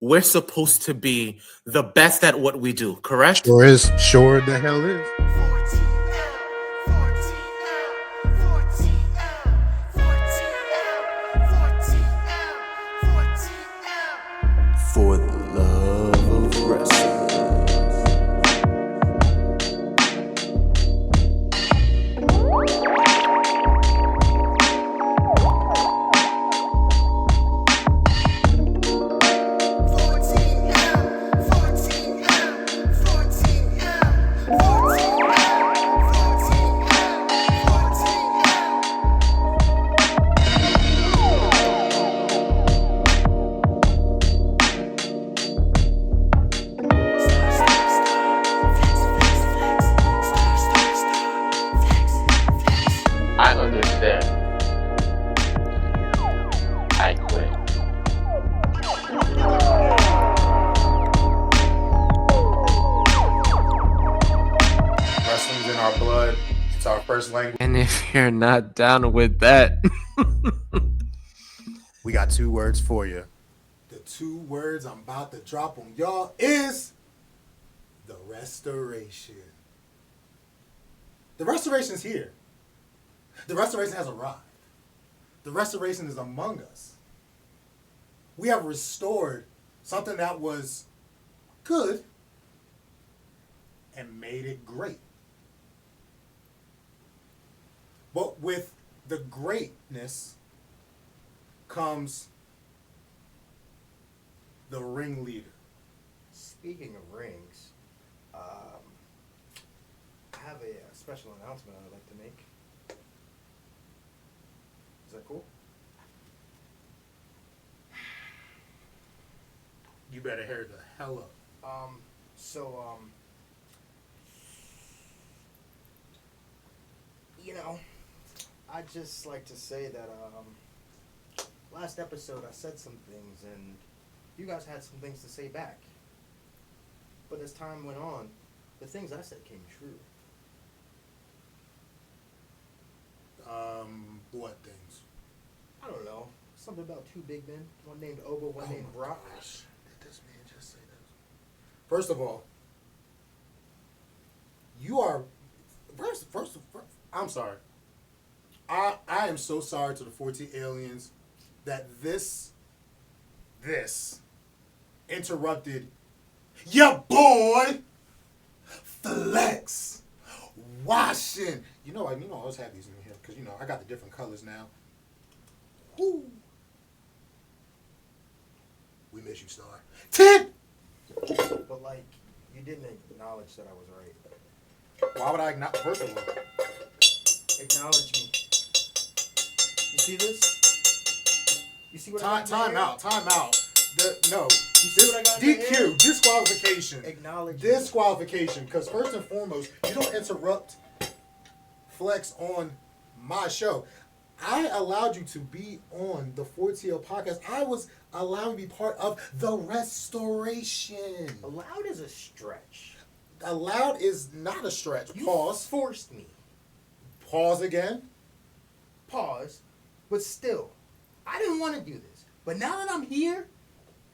we're supposed to be the best at what we do, correct? Sure is. Sure the hell is. For the love of wrestling. I understand. I quit. Wrestling's in our blood. It's our first language. And if you're not down with that, We got 2 words for you. The 2 words I'm about to drop on y'all is the restoration. The restoration is here. The restoration has arrived. The restoration is among us. We have restored something that was good and made it great. But with the greatness comes the ringleader. Speaking of rings, I have a special announcement I'd like to make. Is that cool? You better hear the hell up. I'd just like to say that last episode I said some things and you guys had some things to say back. But as time went on, the things I said came true. What things? I don't know. Something about 2 big men. One named Oba, one named Brock. Gosh, did this man just say that? First of all, you are first I'm sorry. I am so sorry to the 14 aliens that this interrupted your boy Flex washing. You know I always have these in here because I got the different colors now. Woo. We miss you, Star. 10. But you didn't acknowledge that I was right. Why would I not? First of all, Acknowledge me. You see this? You see what I got? time out. No. You see what I got? DQ, disqualification. Acknowledge Disqualification. Because first and foremost, you don't interrupt Flex on my show. I allowed you to be on the 4TL podcast. I was allowed to be part of the restoration. Allowed is a stretch. Allowed is not a stretch. You Pause. forced me. Pause again. Pause. But still, I didn't want to do this. But now that I'm here,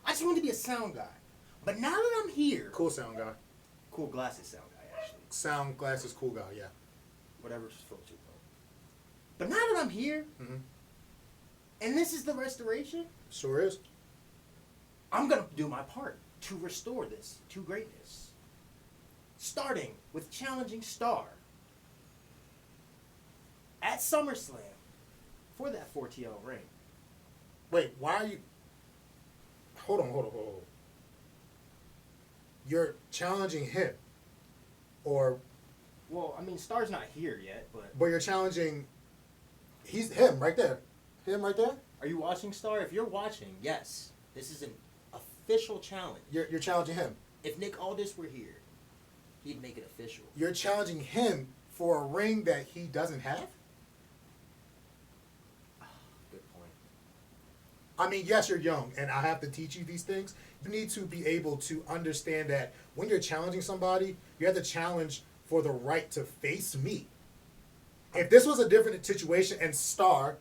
I just wanted to be a sound guy. But now that I'm here, Cool sound guy. Kool Glasses Sound Guy, actually. Sound Glasses Cool Guy, yeah. Whatever floats your boat. But now that I'm here, and this is the restoration, Sure is. I'm going to do my part to restore this to greatness. Starting with challenging Star at SummerSlam for that 4TL ring. Wait, why are you... Hold on. You're challenging him. Or... Well, I mean, Star's not here yet, but... But you're challenging... He's him right there. Him right there? Are you watching, Star? If you're watching, yes. This is an official challenge. You're challenging him. If Nick Aldis were here, he'd make it official. You're challenging him for a ring that he doesn't have? Good point. I mean, yes, you're young, and I have to teach you these things. You need to be able to understand that when you're challenging somebody, you have to challenge for the right to face me. If this was a different situation and Star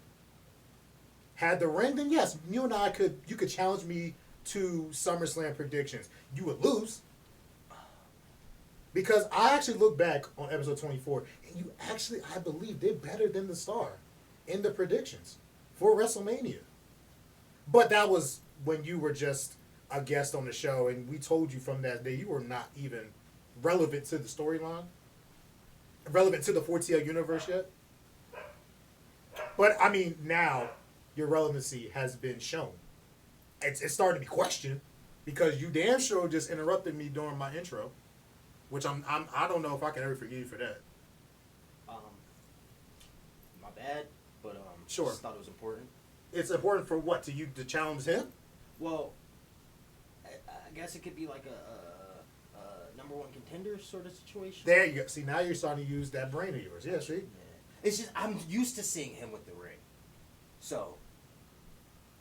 had the ring, then yes, you and I you could challenge me to SummerSlam predictions, you would lose. Because I actually look back on episode 24, and you actually, I believe, did better than the Star in the predictions for WrestleMania. But that was when you were just a guest on the show, and we told you from that day you were not even relevant to the storyline, relevant to the 4TL universe yet. But, I mean, now your relevancy has been shown. It's starting to be questioned because you damn sure just interrupted me during my intro. Which I don't know if I can ever forgive you for that. My bad, but Sure. just thought it was important. It's important for what? To challenge him? Well, I guess it could be like a number one contender sort of situation. There you go. See, now you're starting to use that brain of yours. Yeah, see? Yeah. It's just I'm used to seeing him with the ring, so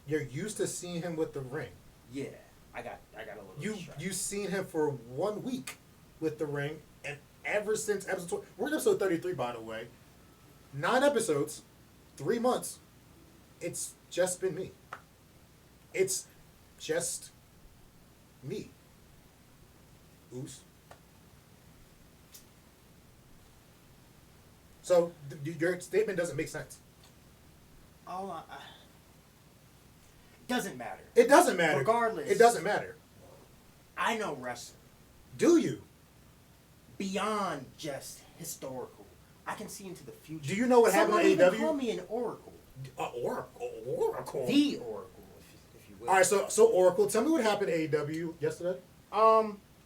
You're used to seeing him with the ring. yeah, I got a little. distracted. You've seen him for 1 week with the ring, and ever since episode 20, we're in episode 33, by the way. 9 episodes, 3 months. It's just been me. It's just me. Oos. So your statement doesn't make sense. Doesn't matter. It doesn't matter. Regardless. It doesn't matter. I know wrestling Do you? beyond just historical. I can see into the future. Do you know what happened Someone to even AEW? call me an oracle. Oracle. The oracle, if you will. All right, so Oracle, tell me what happened to AEW yesterday.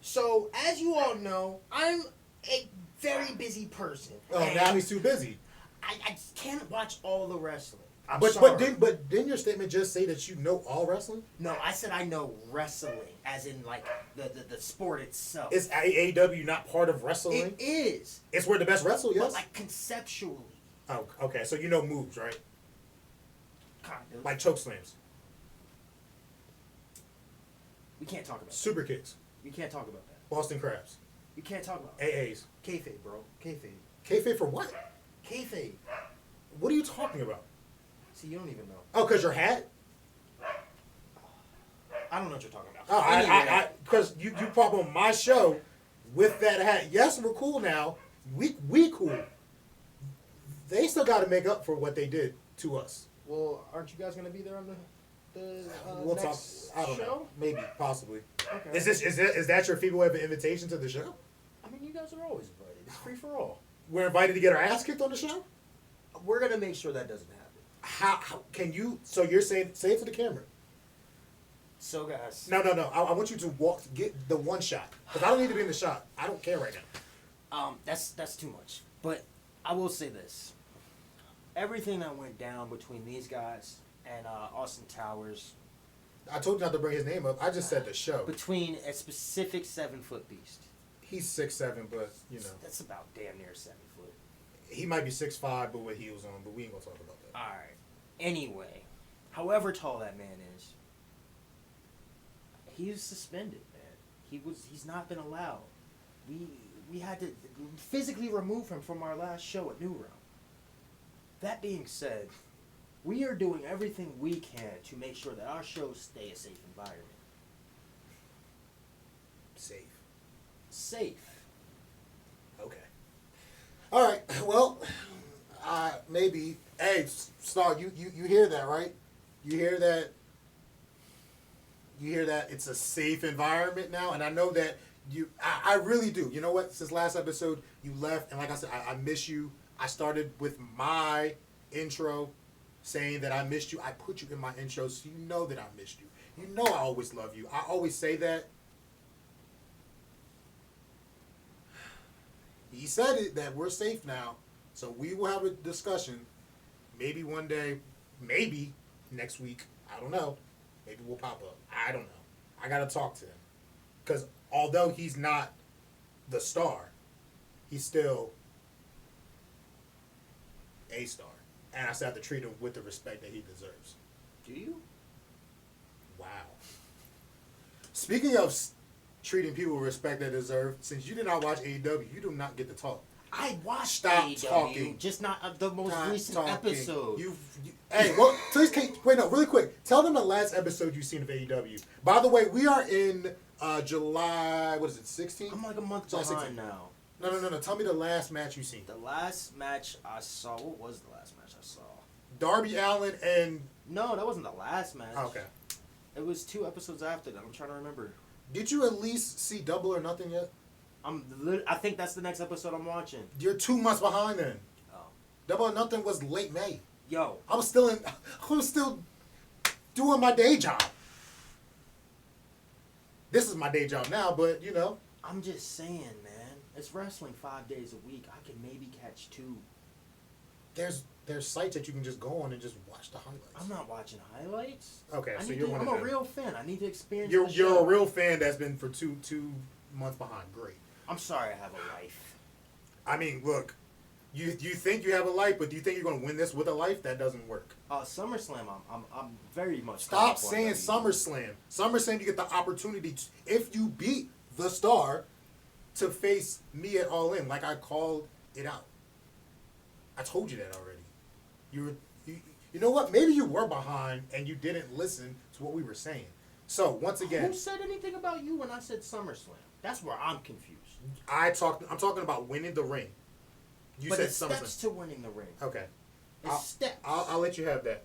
So as you all know, I'm a very busy person. Oh, and now he's too busy. I just can't watch all the wrestling. I'm But sorry. didn't your statement just say that you know all wrestling? No, I said I know wrestling, as in like the sport itself. Is AEW not part of wrestling? It is, It's where the best wrestle, yes? but like conceptually, Oh, okay, so you know moves, right? kind of. Like choke slams, We can't talk about that. super kicks, We can't talk about that. Boston crabs, We can't talk about that. AAs. Kayfabe, bro. Kayfabe. Kayfabe for what? Kayfabe. What are you talking about? See, you don't even know. Oh, because your hat? I don't know what you're talking about. Oh, Anyway, because you pop on my show with that hat. Yes, we're cool now. We cool. They still got to make up for what they did to us. well, aren't you guys gonna be there on the We'll talk. next I don't know. show? Maybe, possibly. Okay. Is that your feeble invitation to the show? I mean, you guys are always invited. It's free for all. We're invited to get our ass kicked on the show. We're gonna make sure that doesn't happen. How can you? So you're saying, say it to the camera. So, guys. No. I want you to get the one shot because I don't need to be in the shot. I don't care right now. That's too much. But I will say this: everything that went down between these guys and Austin Towers, I told you not to bring his name up. I just said the show. between a specific 7-foot beast. He's 6'7", but you know That's about damn near 7 foot. he might be 6'5", but with heels on. But we ain't gonna talk about that. All right. Anyway, however tall that man is, he's suspended, man. He's not been allowed. We had to physically remove him from our last show at New Realm. That being said, we are doing everything we can to make sure that our shows stay a safe environment. Safe. Safe. Okay. All right. Well, maybe. Hey, Star, you hear that, right? You hear that? You hear that? It's a safe environment now, and I know that I really do. You know what? Since last episode, you left, and like I said, I miss you. I started with my intro saying that I missed you. I put you in my intro, so you know that I missed you. You know I always love you. I always say that. He said it, that we're safe now, so we will have a discussion. Maybe one day, maybe next week. I don't know. Maybe we'll pop up. I don't know. I gotta talk to him, because although he's not the star, he's still a star, and I still have to treat him with the respect that he deserves. Do you? Wow. Speaking of treating people with respect they deserve, since you did not watch AEW, you do not get to talk. I watched Stop AEW, talking. just not the most Stop recent talking. episode. Hey, well, please, wait, no, really quick. Tell them the last episode you've seen of AEW. By the way, we are in July, what is it, 16? I'm like a month July behind 16. now. No. Tell me the last match you've seen. The last match I saw, what was the last match I saw? Darby Allin and... No, that wasn't the last match. Okay. It was 2 episodes after that. I'm trying to remember. Did you at least see Double or Nothing yet? I think that's the next episode I'm watching. You're 2 months behind then. Oh. Double or Nothing was late May. Yo. I was still doing my day job. This is my day job now, but you know. I'm just saying, man. It's wrestling 5 days a week. I can maybe catch 2. There's sites that you can just go on and just watch the highlights. I'm not watching highlights. Okay, so you're one of I'm them. a real fan. I need to experience You're the show. a real fan that's been for two months behind. Great. I'm sorry I have a life. I mean, look, you think you have a life, but do you think you're going to win this with a life? That doesn't work. SummerSlam, I'm very much... Stop saying SummerSlam. SummerSlam, you get the opportunity, if you beat the Star, to face me at All In, like I called it out. I told you that already. You know what? Maybe you were behind and you didn't listen to what we were saying. So once again, Who said anything about you when I said SummerSlam? That's where I'm confused. I'm talking about winning the ring. You But said it's steps SummerSlam. to winning the ring. Okay. It's steps. I'll let you have that.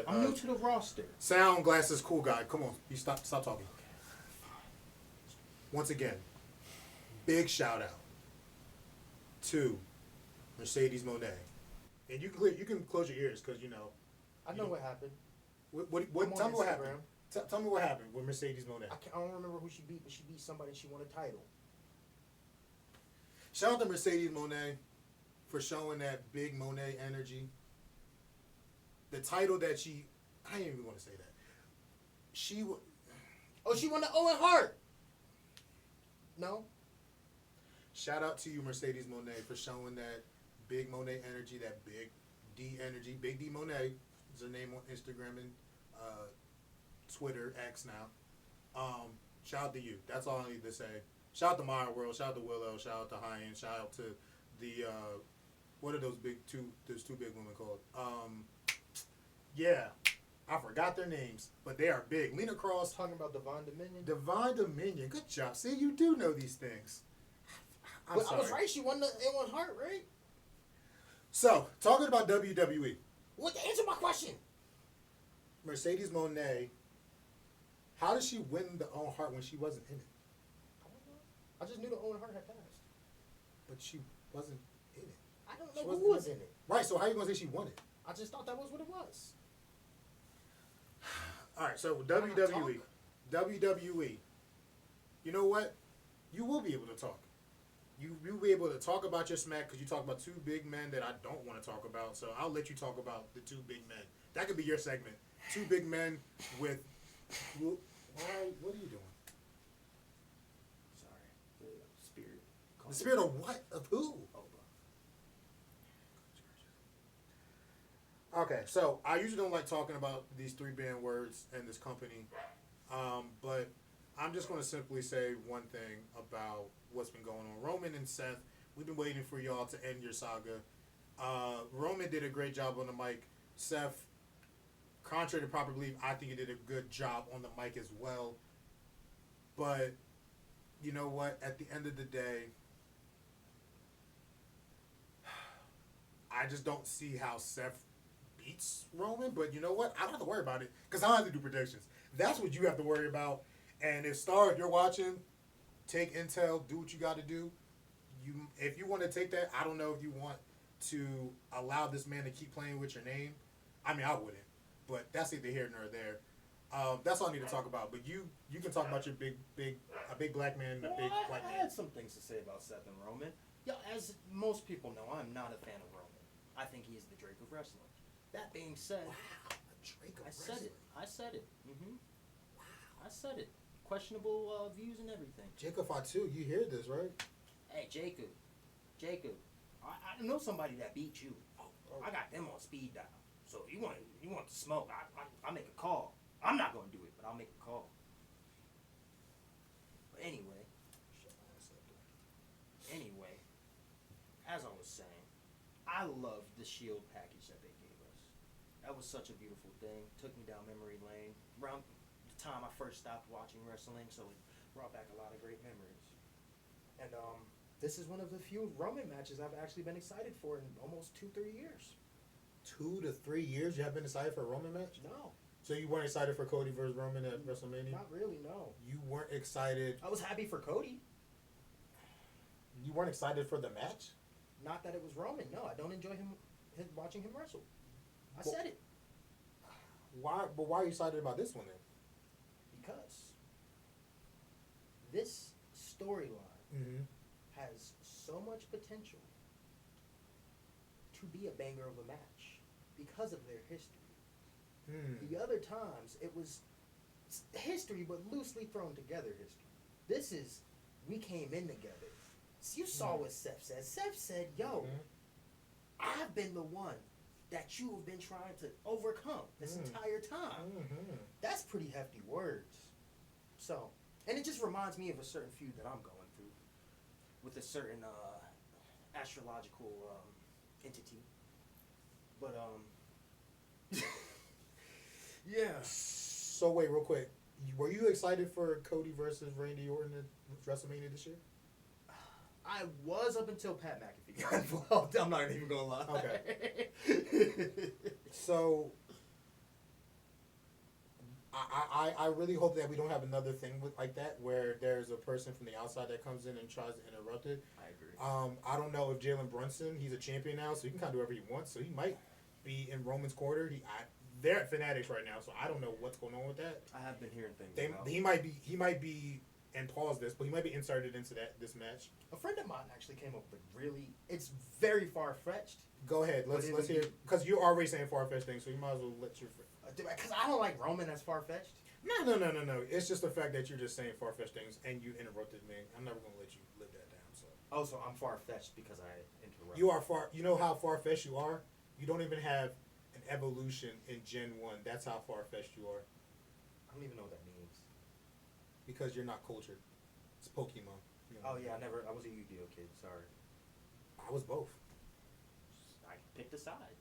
I'm new to the roster. Sound Glasses Cool Guy. Come on. You stop talking. Once again, big shout out to Mercedes Moné. And you can close your ears because you know. I know what happened. What tell me what happened. Tell me what happened with Mercedes Moné. I don't remember who she beat, but she beat somebody. She won a title. Shout out to Mercedes Moné for showing that big Moné energy. The title that I didn't even want to say that. She won the Owen Hart. No. Shout out to you, Mercedes Moné, for showing that big Moné energy, that big D energy. Big D Moné is her name on Instagram and Twitter, X now. Shout out to you. That's all I need to say. Shout out to Maya World. Shout out to Willow. Shout out to High End. Shout out to the what are those those two big women called? Yeah, I forgot their names, but they are big. Lena Cross. Talking about Divine Dominion. Divine Dominion. Good job. See, you do know these things. I'm But sorry. I was right. She won the Owen Hart, right? So, talking about WWE, What? Answer my question. Mercedes Moné, how did she win the Owen Hart when she wasn't in it? I don't know. I just knew the Owen Hart had passed. But she wasn't in it. I don't She know wasn't who was in it. Right, so how you going to say she won it? I just thought that was what it was. All right, so not WWE. WWE. You know what? You will be able to talk. You'll be able to talk about your smack because you talk about 2 big men that I don't want to talk about. So I'll let you talk about the 2 big men. That could be your segment. 2 big men with... What are you doing? Sorry. The spirit. The spirit of what? Of who? Okay, so I usually don't like talking about these 3 band words in this company, but I'm just going to simply say one thing about what's been going on. Roman and Seth, we've been waiting for y'all to end your saga. Roman did a great job on the mic. Seth, contrary to proper belief, I think he did a good job on the mic as well. But you know what? At the end of the day, I just don't see how Seth beats Roman. But you know what? I don't have to worry about it because I don't have to do predictions. That's what you have to worry about. And if Star, if you're watching, take intel, do what you got to do. If you want to take that, I don't know if you want to allow this man to keep playing with your name. I mean, I wouldn't, but that's neither here nor there. That's all I need to talk about. But you can talk about your big black man and a big white I man. had some things to say about Seth and Roman. Yo, as most people know, I'm not a fan of Roman. I think he is the Drake of wrestling. That being said, Wow, a Drake of I said wrestling. it. I said it. I said it. Questionable views and everything. Jacob Fatu, you hear this, right? Hey, Jacob, I know somebody that beat you. I got them on speed dial. So if you want to smoke, I make a call. I'm not gonna do it, but I'll make a call. But anyway, I love the Shield package that they gave us. That was such a beautiful thing. Took me down memory lane. Around the time I first stopped watching wrestling, so it brought back a lot of great memories. And this is one of the few Roman matches I've actually been excited for in almost 2-3 years. 2 to 3 years you have been excited for a Roman match? No, So you weren't excited for Cody versus Roman at WrestleMania? not really. No, You weren't excited. I was happy for Cody. You weren't excited for the match? Not that it was Roman. No, I don't enjoy watching him wrestle. I said it Why? But why are you excited about this one then? because this storyline Mm-hmm. has so much potential to be a banger of a match because of their history. The other times, it was history, but loosely thrown together history. This is, we came in together. So you saw what Seth said. Seth said, yo, I've been the one that you have been trying to overcome this entire time. That's pretty hefty words. So, and it just reminds me of a certain feud that I'm going through with a certain astrological entity. But, yeah. So wait, real quick. Were you excited for Cody versus Randy Orton at WrestleMania this year? I was up until Pat McAfee got involved. I'm not even gonna lie. Okay. So I really hope that we don't have another thing like that where there's a person from the outside that comes in and tries to interrupt it. I agree. I don't know if Jalen Brunson, he's a champion now, so he can kind of do whatever he wants. So he might be in Roman's corner. They're at Fanatics right now, so I don't know what's going on with that. I have been hearing things. He might be, and pause this, but he might be inserted into this match. A friend of mine actually came up with it's very far fetched. Go ahead, let's hear, because you're already saying far fetched things, so you might as well let your friend. Because I don't like Roman as far fetched. No. It's just the fact that you're just saying far fetched things and you interrupted me. I'm never gonna let you live that down. So. Oh, so I'm far fetched because I interrupted. You are far. You know how far fetched you are. You don't even have an evolution in Gen 1. That's how far fetched you are. I don't even know what that means. Because you're not cultured. It's Pokemon. You know. Oh yeah, I was a Yu-Gi-Oh kid. Sorry. I was both. I picked a side.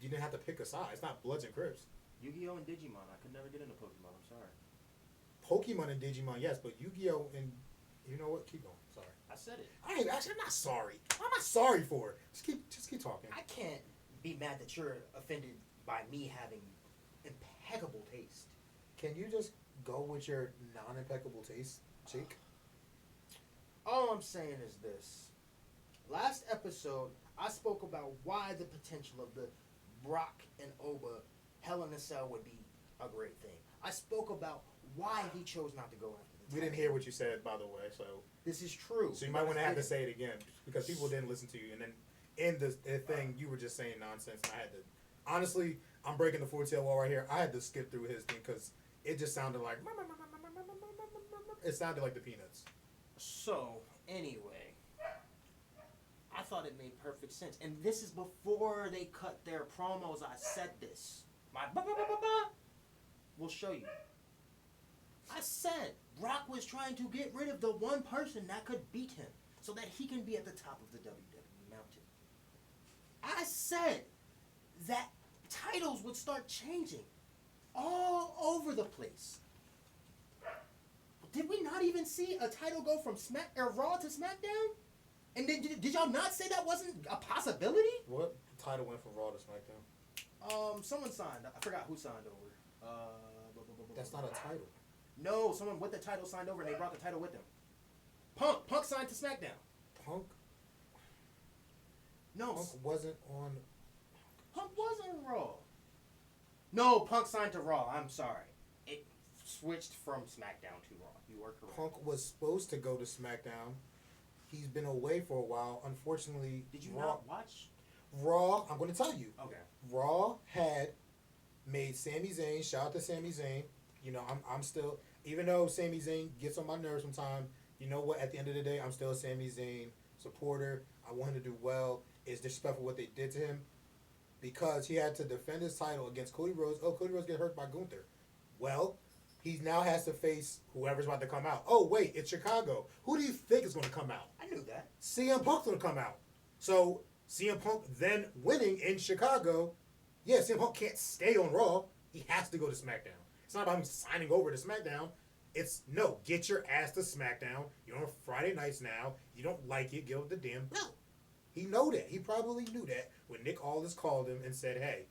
You didn't have to pick a side. It's not Bloods and Crips. Yu-Gi-Oh and Digimon. I could never get into Pokemon. I'm sorry. Pokemon and Digimon, yes, but Yu-Gi-Oh and you know what? Keep going. Sorry. I said it. I'm not sorry. I'm not sorry for it. Just keep talking. I can't be mad that you're offended by me having impeccable taste. Can you just go with your non-impeccable taste, Cheek? All I'm saying is this. Last episode, I spoke about why the potential of the Brock and Oba Hell in a Cell would be a great thing. I spoke about why he chose not to go after the title. We didn't hear what you said, by the way, so... This is true. So you might want to have to say it again, because people didn't listen to you, and then in the thing, you were just saying nonsense, and I had to... Honestly, I'm breaking the four-tail wall right here. I had to skip through his thing, because it just sounded like... It sounded like the Peanuts. So, anyway, I thought it made perfect sense. And this is before they cut their promos. I said this. My ba-ba-ba-ba-ba will show you. I said Brock was trying to get rid of the one person that could beat him so that he can be at the top of the WWE mountain. I said that titles would start changing all over the place. Did we not even see a title go from Raw to SmackDown? And did y'all not say that wasn't a possibility? What title went from Raw to SmackDown? Someone signed. I forgot who signed over. That's not a title. No, someone with the title signed over and they brought the title with them. Punk signed to SmackDown. Punk No, wasn't on... Punk wasn't on Raw. No, Punk signed to Raw. I'm sorry. It switched from SmackDown to Raw. You are correct. Punk was supposed to go to SmackDown. He's been away for a while. Unfortunately, Did you not watch? Raw, I'm going to tell you. Okay. Raw had made Sami Zayn, shout out to Sami Zayn. You know, I'm still, even though Sami Zayn gets on my nerves sometimes, you know what, at the end of the day, I'm still a Sami Zayn supporter. I want him to do well. It's disrespectful what they did to him because he had to defend his title against Cody Rhodes. Oh, Cody Rhodes get hurt by Gunther. Well, he now has to face whoever's about to come out. Oh, wait, it's Chicago. Who do you think is going to come out? I knew that. CM Punk's going to come out. So CM Punk then winning in Chicago, yeah, CM Punk can't stay on Raw. He has to go to SmackDown. It's not about him signing over to SmackDown. It's, no, get your ass to SmackDown. You're on Friday nights now. You don't like it, give up the damn belt. He know that. He probably knew that when Nick Aldis called him and said, hey,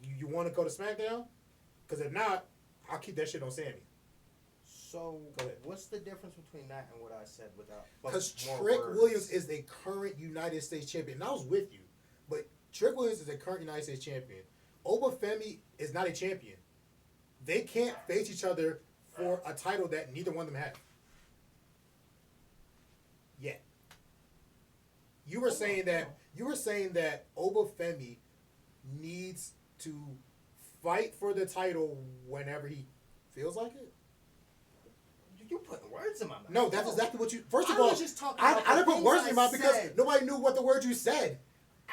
you want to go to SmackDown? Because if not, I'll keep that shit on Sammy. So, Go ahead. what's the difference between that and what I said without? Because more Trick words? Williams is the current United States champion. And I was with you. But Trick Williams is the current United States champion. Oba Femi is not a champion. They can't face each other for a title that neither one of them have. Yet. You were saying that Oba Femi needs to fight for the title whenever he feels like it. You putting words in my mouth. No, that's exactly what you. First of I all, was just talking I about didn't the put words in things your mouth I because said. nobody knew what the words you said.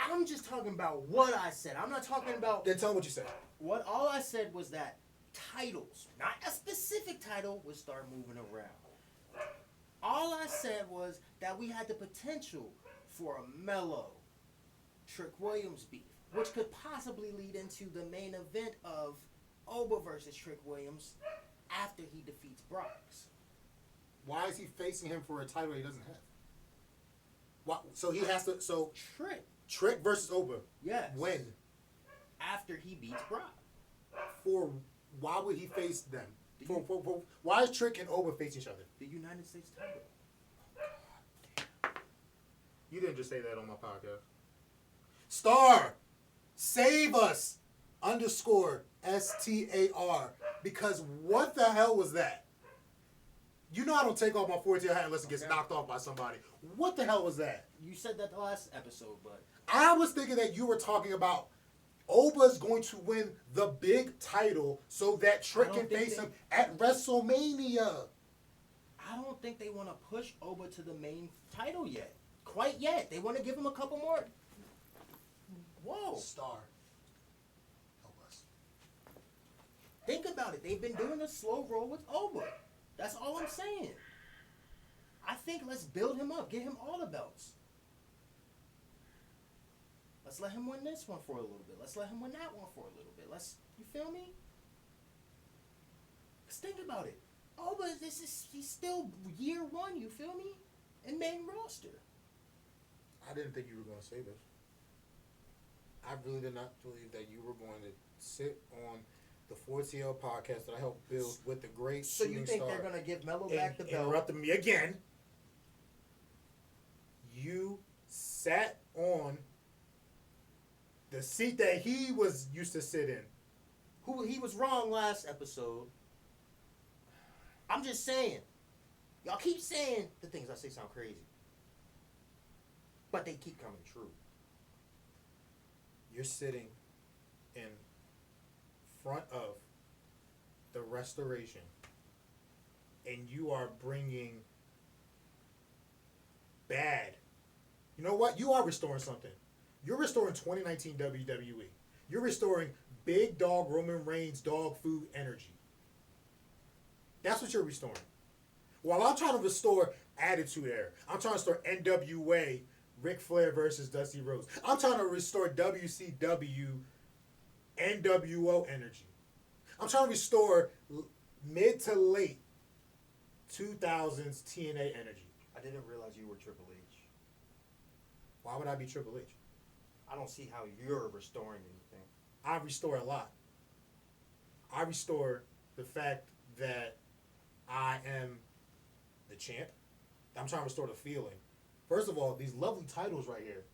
I'm just talking about what I said. I'm not talking about Then tell me what you said. what. All I said was that titles, not a specific title, would start moving around. All I said was that we had the potential for a mellow Trick Williams beef, which could possibly lead into the main event of Oba versus Trick Williams after he defeats Brox. Why is he facing him for a title he doesn't have? Why, so he has to. So Trick versus Oba. Yes. When? After he beats Brock. For why would he face them? For why is Trick and Oba face each other? The United States title. You didn't just say that on my podcast. Star, save us. _STAR. Because what the hell was that? You know I don't take off my 4-tail hat unless it gets knocked off by somebody. What the hell was that? You said that the last episode, but I was thinking that you were talking about Oba's going to win the big title so that Trick can face him at WrestleMania. I don't think they want to push Oba to the main title yet. Quite yet. They want to give him a couple more. Whoa. Star, help us. Think about it. They've been doing a slow roll with Oba. That's all I'm saying. I think let's build him up. Get him all the belts. Let's let him win this one for a little bit. Let's let him win that one for a little bit. You feel me? Let's think about it. Oba, he's still year one, you feel me? In main roster. I didn't think you were going to say this. I really did not believe that you were going to sit on the 4TL podcast that I helped build with the great So shooting you think star they're going to give Melo back the belt? interrupted me again. You sat on the seat that he was used to sit in. He was wrong last episode. I'm just saying. Y'all keep saying the things I say sound crazy. But they keep coming true. You're sitting in front of the restoration and you are bringing bad. You know what? You are restoring something. You're restoring 2019 WWE. You're restoring big dog Roman Reigns dog food energy. That's what you're restoring. While I'm trying to restore Attitude Era, I'm trying to restore NWA, Ric Flair versus Dusty Rhodes. I'm trying to restore WCW, NWO energy. I'm trying to restore mid to late 2000s TNA energy. I didn't realize you were Triple H. Why would I be Triple H? I don't see how you're restoring anything. I restore a lot. I restore the fact that I am the champ. I'm trying to restore the feeling. First of all, these lovely titles right here.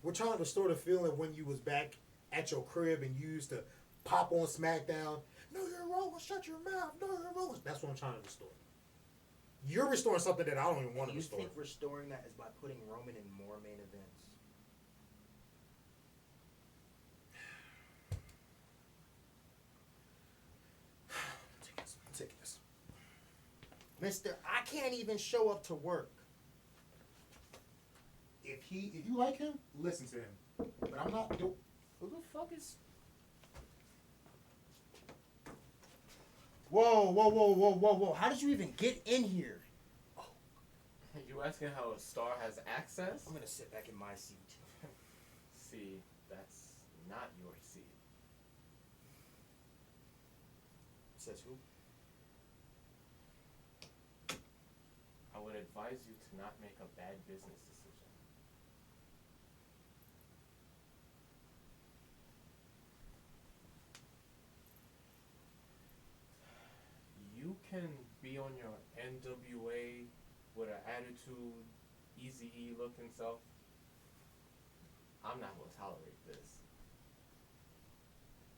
We're trying to restore the feeling when you was back at your crib and you used to pop on SmackDown. No, you're wrong. Shut your mouth. No, you're wrong. That's what I'm trying to restore. You're restoring something that I don't even want to You restore. think restoring that is by putting Roman in more main events? Take this. Mister, I can't even show up to work. If you like him, listen to him. But I'm not. Who the fuck is? Whoa. How did you even get in here? You You asking how a star has access? I'm gonna sit back in my seat. See, that's not your seat. Says who? I would advise you to not make a bad business decision. You can be on your NWA with an attitude, Easy-E looking self. I'm not gonna tolerate this.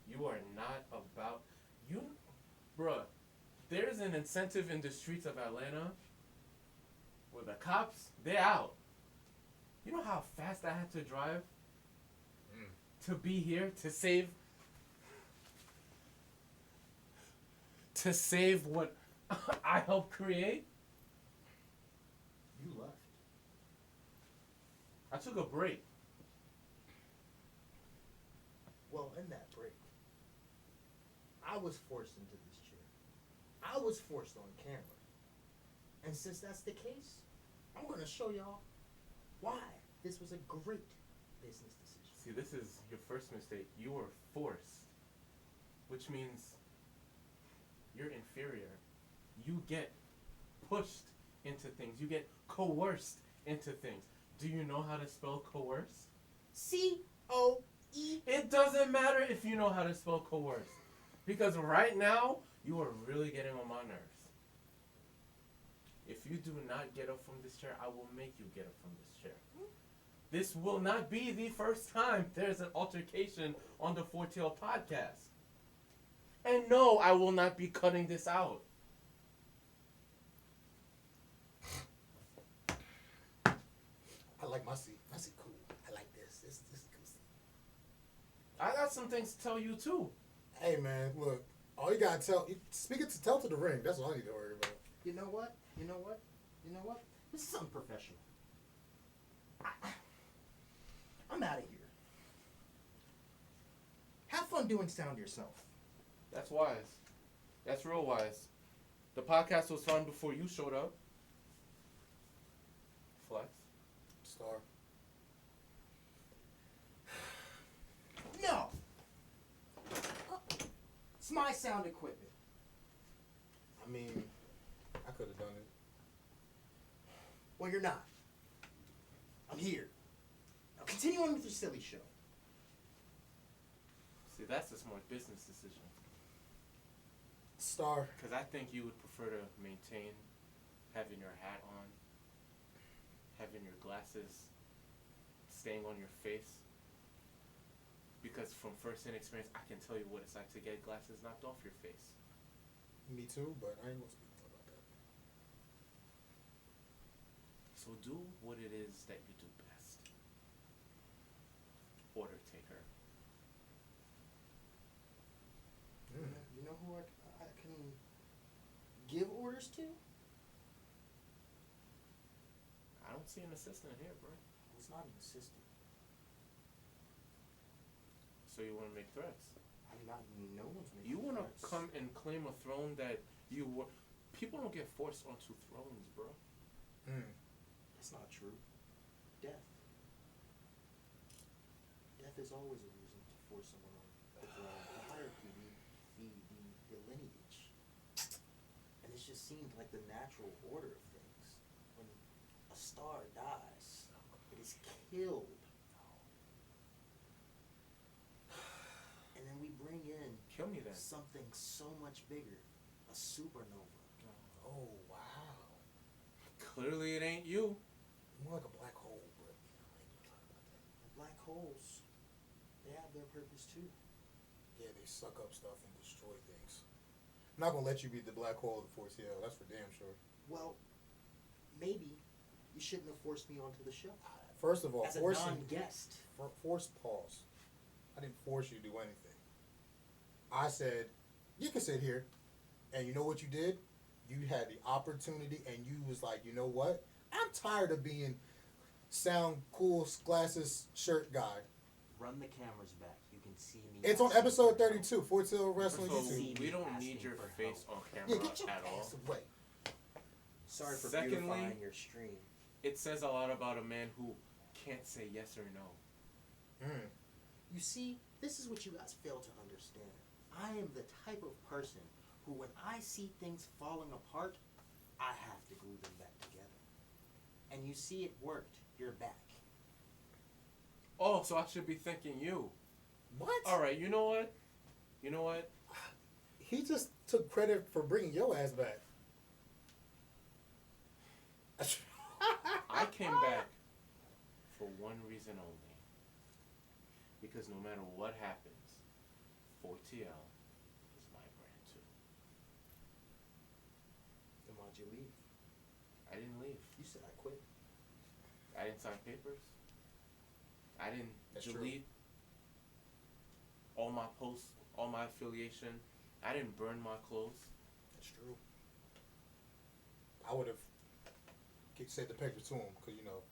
You are not about you, bruh. There's an incentive in the streets of Atlanta where the cops, they're out. You know how fast I had to drive to be here to save what I helped create? You left. I took a break. Well, in that break, I was forced into this chair. I was forced on camera. And since that's the case, I'm going to show y'all why this was a great business decision. See, this is your first mistake. You were forced, which means you're inferior. You get pushed into things. You get coerced into things. Do you know how to spell coerce? C-O-E. It doesn't matter if you know how to spell coerce. Because right now, you are really getting on my nerves. If you do not get up from this chair, I will make you get up from this chair. This will not be the first time there's an altercation on the Four Tail podcast. And no, I will not be cutting this out. I like my seat. My seat cool. I like this. This is cool seat. I got some things to tell you too. Hey man, look. All you gotta tell to the ring. That's all I need to worry about. You know what? You know what? You know what? This is unprofessional. I'm out of here. Have fun doing sound yourself. That's wise. That's real wise. The podcast was fun before you showed up. Flex. Star. No! It's my sound equipment. I mean, I could have done it. Well, you're not. I'm here. Now continue on with your silly show. See, that's a smart business decision. Star. Because I think you would prefer to maintain having your hat on, having your glasses staying on your face. Because from first-hand experience, I can tell you what it's like to get glasses knocked off your face. Me too, but I ain't gonna speak more about that. So do what it is that you do best. Order taker. You know who I can give orders to? I don't see an assistant here, bro. He's not an assistant. So you want to make threats? I'm not. No one's making You want threats. to come and claim a throne that you were... People don't get forced onto thrones, bro. That's not true. Death. Death is always a reason to force someone on the throne. The hierarchy, the lineage. And this just seemed like the natural order of things. When a star dies, it is killed. And then we bring in Kill me then. something so much bigger, a supernova. Oh wow. Clearly it ain't you. More like a black hole, but Black holes, they have their purpose too. yeah, they suck up stuff and destroy things. I'm not gonna let you be the black hole of the 4TL. That's for damn sure. Well, maybe you shouldn't have forced me onto the show. First of all, As a forcing non-guest. forced pause. I didn't force you to do anything. I said you can sit here, and you know what you did? You had the opportunity, and you was like, you know what? I'm tired of being sound cool glasses shirt guy. Run the cameras back. You can see me. It's on asking episode for help. 32, 4TL Wrestling So YouTube. we don't asking need your for face help. on Yeah, camera get your at all. ass away. Sorry for Secondly- beautifying your stream. it says a lot about a man who can't say yes or no. You see, this is what you guys fail to understand. I am the type of person who, when I see things falling apart, I have to glue them back together. And you see, it worked. You're back. Oh, so I should be thanking you. What? All right, you know what? You know what? He just took credit for bringing your ass back. I came back for one reason only. Because no matter what happens, 4TL is my brand too. Then why'd you leave? I didn't leave. You said I quit. I didn't sign papers. I didn't That's delete all my posts, all my affiliation. I didn't burn my clothes. That's true. I would have said the papers to him because, you know,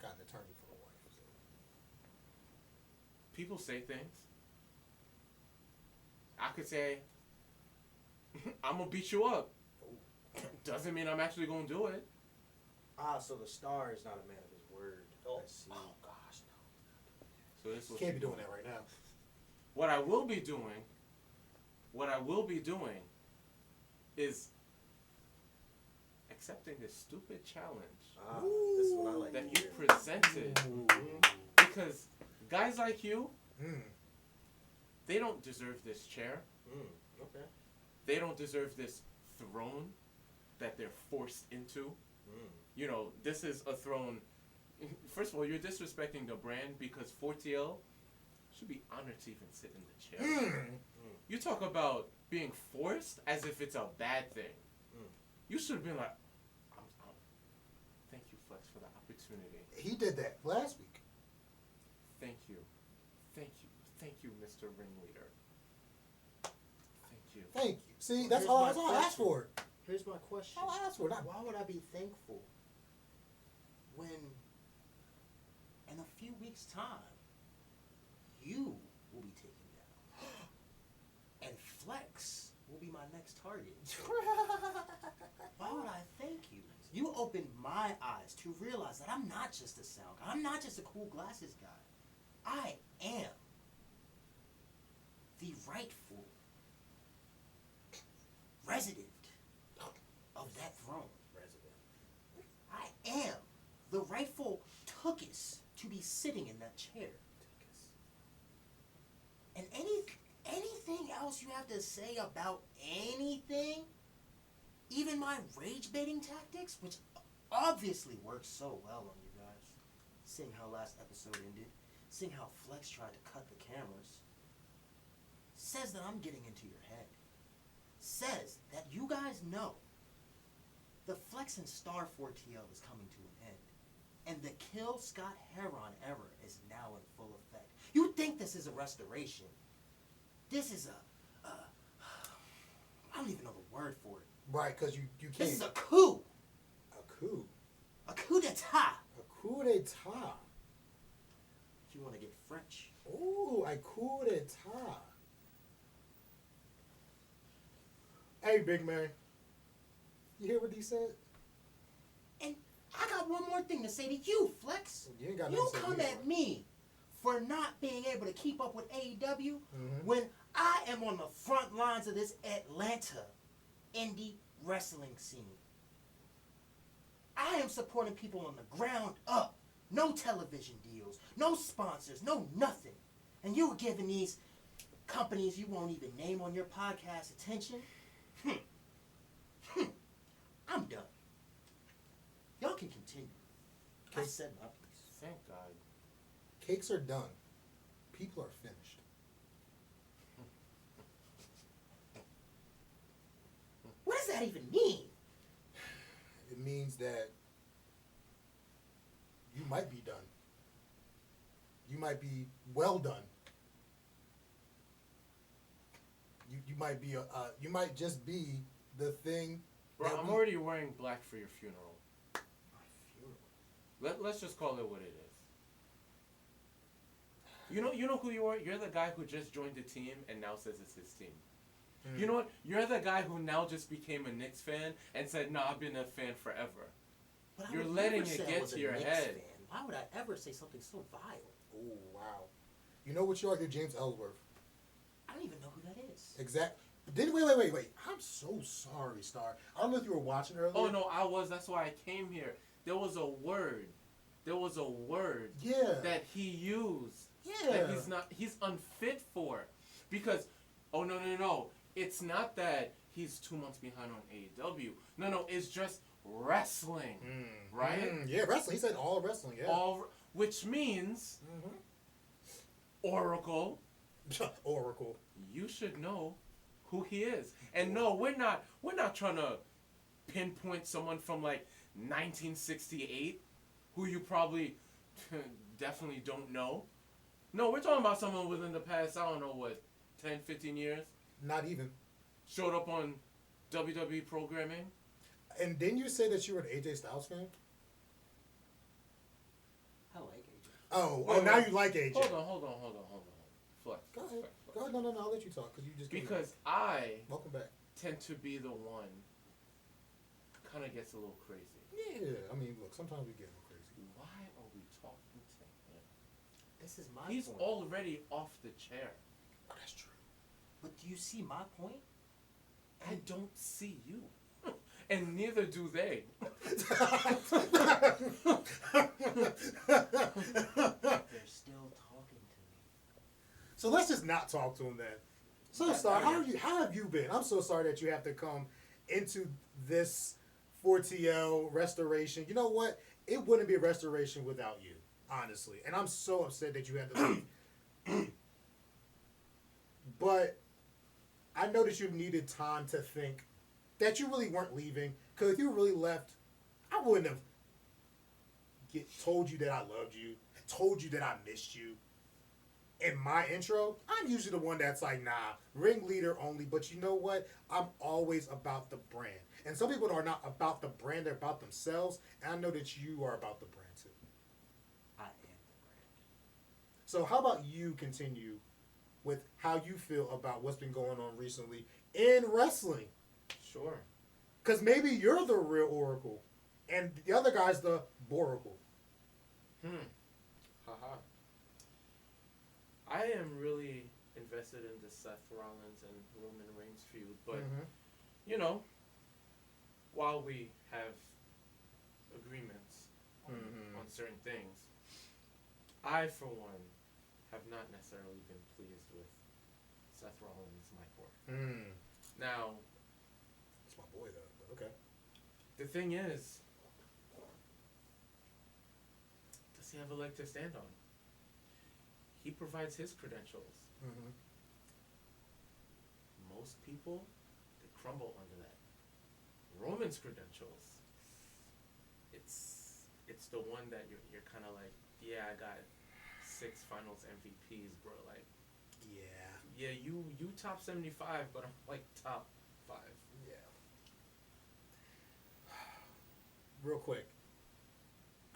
got an attorney for the wife. So. People say things. I could say, I'm going to beat you up. Doesn't mean I'm actually going to do it. Ah, so the star is not a man of his word. Oh, I see. oh gosh, no. So this You was can't be doing that right now. What I will be doing is accepting this stupid challenge Ah, this is what I like that to you hear. presented. Because guys like you, they don't deserve this chair. Okay. They don't deserve this throne that they're forced into. You know, this is a throne. First of all, you're disrespecting the brand because 4TL should be honored to even sit in the chair. You talk about being forced as if it's a bad thing. You should have been like, thank you, Flex, for the opportunity. He did that last week. Thank you. Thank you. Thank you, Mr. Ringleader. Thank you. Thank you. See, Well, that's here's all my I asked question. for. Here's my question. All I asked for. Why would I be thankful when, in a few weeks' time, you will be taken down, and Flex will be my next target? Why would I thank you? You opened my eyes to realize that I'm not just a sound guy. I'm not just a Kool Glasses guy. I am the rightful resident of that throne. I am the rightful Tookus to be sitting in that chair. And anything else you have to say about anything, even my rage baiting tactics, which obviously worked so well on you guys, seeing how last episode ended, seeing how Flex tried to cut the cameras, says that I'm getting into your head. Says that you guys know the Flex and Star 4TL is coming to an end. And the Kill Scott Heron era is now in full effect. You think this is a restoration. This is I don't even know the word for it. Right, because you can't. This is a coup. A coup. A coup d'etat. A coup d'etat. If you want to get French. Ooh, a coup d'etat. Hey, big man. You hear what he said? And I got one more thing to say to you, Flex. You ain't got You nothing to say come to me. at me for not being able to keep up with AEW Mhm. when I am on the front lines of this Atlanta indie wrestling scene. I am supporting people on the ground up. No television deals, no sponsors, no nothing. And you're giving these companies you won't even name on your podcast attention? I'm done. Y'all can continue. I Okay. said my piece. Thank God. Cakes are done. People are finished. What does that even mean? It means that you might be done. You might be well done. You might be you might just be the thing. Bro, that I'm we- already wearing black for your funeral. My funeral. Let's just call it what it is. You know who you are? You're the guy who just joined the team and now says it's his team. You know what? You're the guy who now just became a Knicks fan and said, "No, I've been a fan forever." But I You're would letting never it say I get was to a your Knicks head. fan. Why would I ever say something so vile? Oh, wow. You know what you are to James Ellsworth? I don't even know who that is. Exact. Then wait. I'm so sorry, Star. I don't know if you were watching earlier. Oh no, I was. That's why I came here. There was a word. Yeah. That he used. Yeah. That he's unfit for. Because, oh no. It's not that he's 2 months behind on AEW. No, it's just wrestling. Right? Yeah, wrestling. He said all wrestling, yeah. Which means, Oracle, Oracle. you should know who he is. And no, we're not trying to pinpoint someone from like 1968 who you probably definitely don't know. No, we're talking about someone within the past, I don't know what, 10, 15 years. Not even. Showed up on WWE programming. And didn't you say that you were an AJ Styles fan? I like AJ. Oh, now you like AJ. Hold on. Flex. Go ahead. No, I'll let you talk because you just. Because I welcome back. tend to be the one kind of gets a little crazy. Yeah, I mean, look, sometimes we get a little crazy. Why are we talking to him? This is my He's point. already off the chair. Oh, that's true. But do you see my point? I don't see you. And neither do they. They're still talking to me. So let's just not talk to him then. So Star, how have you been? I'm so sorry that you have to come into this 4TL restoration. You know what? It wouldn't be a restoration without you, honestly. And I'm so upset that you had to leave. But I know that you needed time to think that you really weren't leaving. Because if you really left, I wouldn't have told you that I loved you, told you that I missed you. In my intro, I'm usually the one that's like, nah, ringleader only. But you know what? I'm always about the brand. And some people are not about the brand, they're about themselves. And I know that you are about the brand too. I am the brand. So how about you continue with how you feel about what's been going on recently in wrestling? Sure. Because maybe you're the real Oracle, and the other guy's the Boracle. Haha. I am really invested in the Seth Rollins and Roman Reigns feud, but, you know, while we have agreements on certain things, I, for one, have not necessarily been pleased with Seth Rollins' mic work. Now, It's my boy, though, but okay. the thing is, does he have a leg to stand on? He provides his credentials. Most people, they crumble under that. Roman's credentials, it's the one that you're kind of like, yeah, I got 6 finals MVPs, bro. Like, yeah, you top 75, but I'm like top 5. Yeah. Real quick,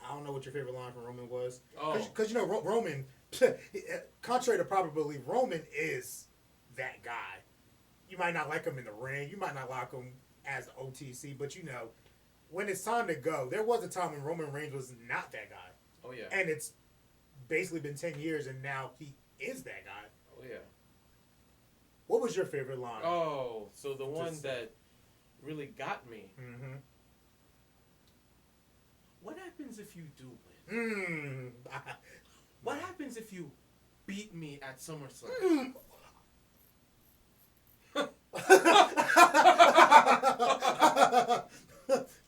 I don't know what your favorite line from Roman was. Because, you know, Roman, contrary to popular belief, Roman is that guy. You might not like him in the ring. You might not like him as the OTC. But, you know, when it's time to go, there was a time when Roman Reigns was not that guy. Oh, yeah. And it's basically been 10 years, and now he is that guy. Oh, yeah. What was your favorite line? Oh, so the one that really got me. What happens if you do win? What happens if you beat me at SummerSlam?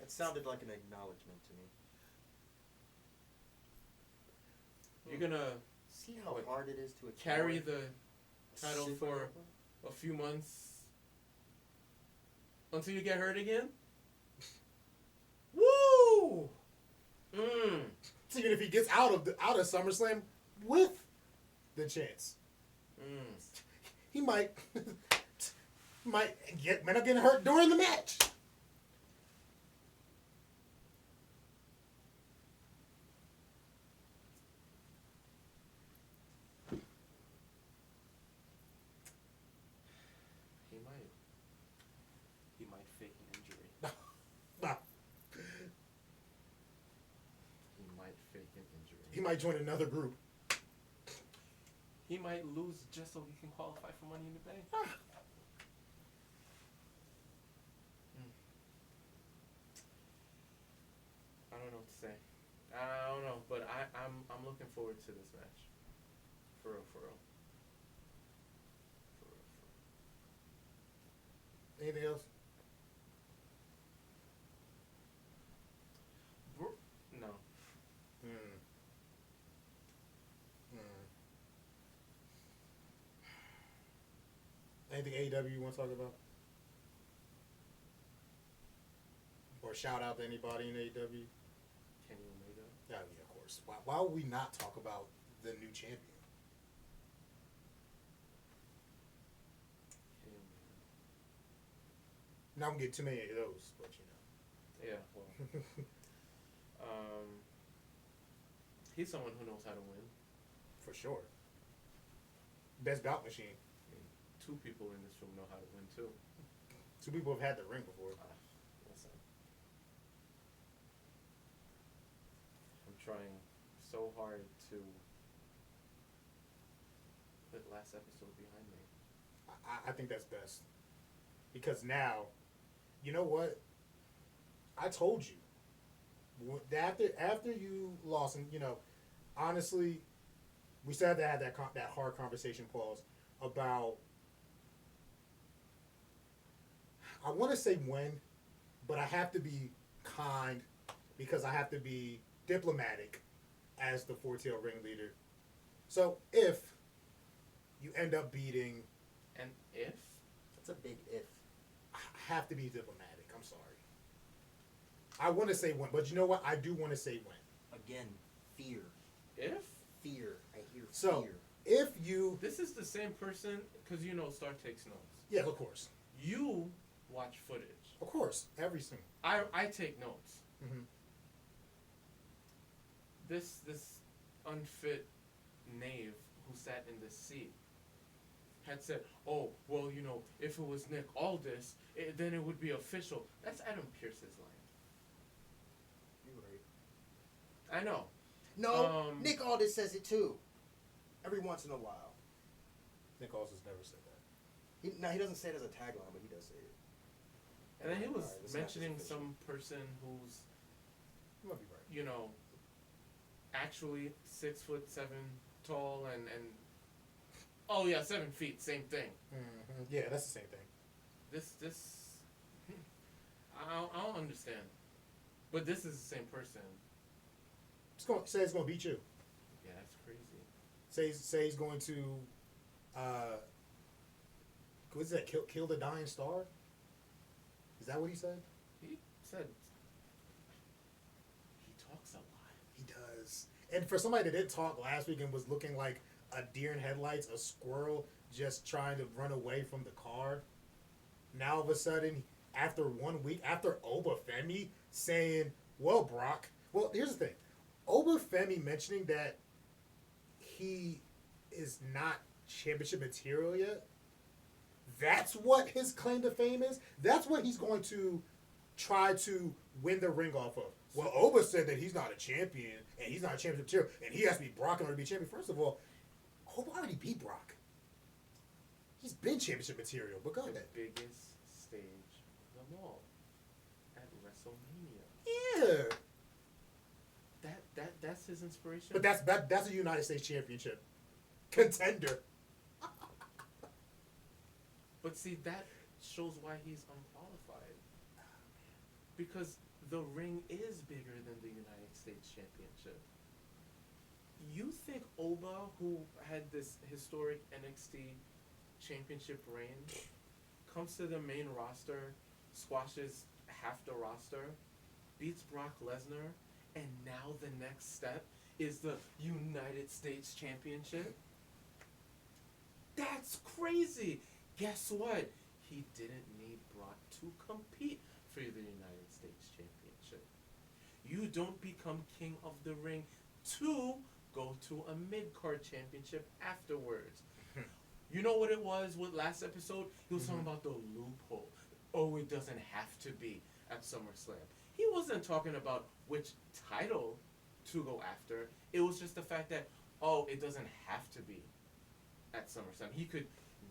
It sounded like an acknowledgement to me. You're gonna See how hard it is to carry acknowledge the title super for a few months until you get hurt again? Woo! So even if he gets out of SummerSlam with the chance, he might end up getting hurt during the match. He might fake an injury. he might join another group. He might lose just so he can qualify for Money in the Bank. I don't know what to say. I don't know, but I'm looking forward to this match. For real, for real. For real, for real. Anything else? No. Anything AEW you want to talk about? Or shout out to anybody in AEW? Kenny Omega. Yeah, of course. Why would we not talk about the new champion? Kenny Omega. Not gonna get too many of those, but you know. Yeah, well. He's someone who knows how to win. For sure. Best bout machine. I mean, two people in this room know how to win too. Two people have had the ring before. Listen. I'm trying so hard to put last episode behind me. I think that's best. Because now, you know what? I told you. After you lost, and you know, honestly, we still had to have that hard conversation pause about. I want to say when, but I have to be kind because I have to be diplomatic as the 4-tail ringleader. So if you end up beating, And if That's a big if. I have to be diplomatic. I'm sorry. I want to say when, but you know what? I do want to say when. Again, fear. Fear. I hear So fear. if you, This is the same person, because you know Star takes notes. yeah, of course, You watch footage. of course, every single. I take notes. Mm-hmm. This unfit knave who sat in this seat had said, "Oh, well, you know, if it was Nick Aldis, then it would be official." That's Adam Pearce's line. You're right. I know. No, Nick Aldis says it too. Every once in a while. Nick Aldis never said that. He doesn't say it as a tagline, but he does say it. And then he was Alright, this match is mentioning official. some person who's, You might be right. you know, actually 6'7" tall and oh yeah, 7 feet, same thing. Mm-hmm. Yeah, that's the same thing. This I don't understand, but this is the same person. Say it's gonna beat you. Yeah, that's crazy. Say he's going to, what is that? Kill the dying star. Is that what he said? He said he talks a lot. He does. And for somebody that didn't talk last week and was looking like a deer in headlights, a squirrel just trying to run away from the car, now all of a sudden, after 1 week, after Obafemi saying, well, Brock, well, here's the thing. Obafemi mentioning that he is not championship material yet, that's what his claim to fame is. That's what he's going to try to win the ring off of. Well, Oba said that he's not a champion, and he's not a championship material, and he has to be Brock in order to be champion. First of all, Oba already beat Brock. He's been championship material, but go The ahead. biggest stage of them all at WrestleMania. Yeah. That's his inspiration. But that's a United States Championship contender. But see, that shows why he's unqualified. Because the ring is bigger than the United States Championship. You think Oba, who had this historic NXT Championship reign, comes to the main roster, squashes half the roster, beats Brock Lesnar, and now the next step is the United States Championship? That's crazy! Guess what? He didn't need Brock to compete for the United States Championship. You don't become king of the ring to go to a mid-card championship afterwards. You know what it was with last episode? He was talking about the loophole. Oh, it doesn't have to be at SummerSlam. He wasn't talking about which title to go after. It was just the fact that, oh, it doesn't have to be at SummerSlam. He could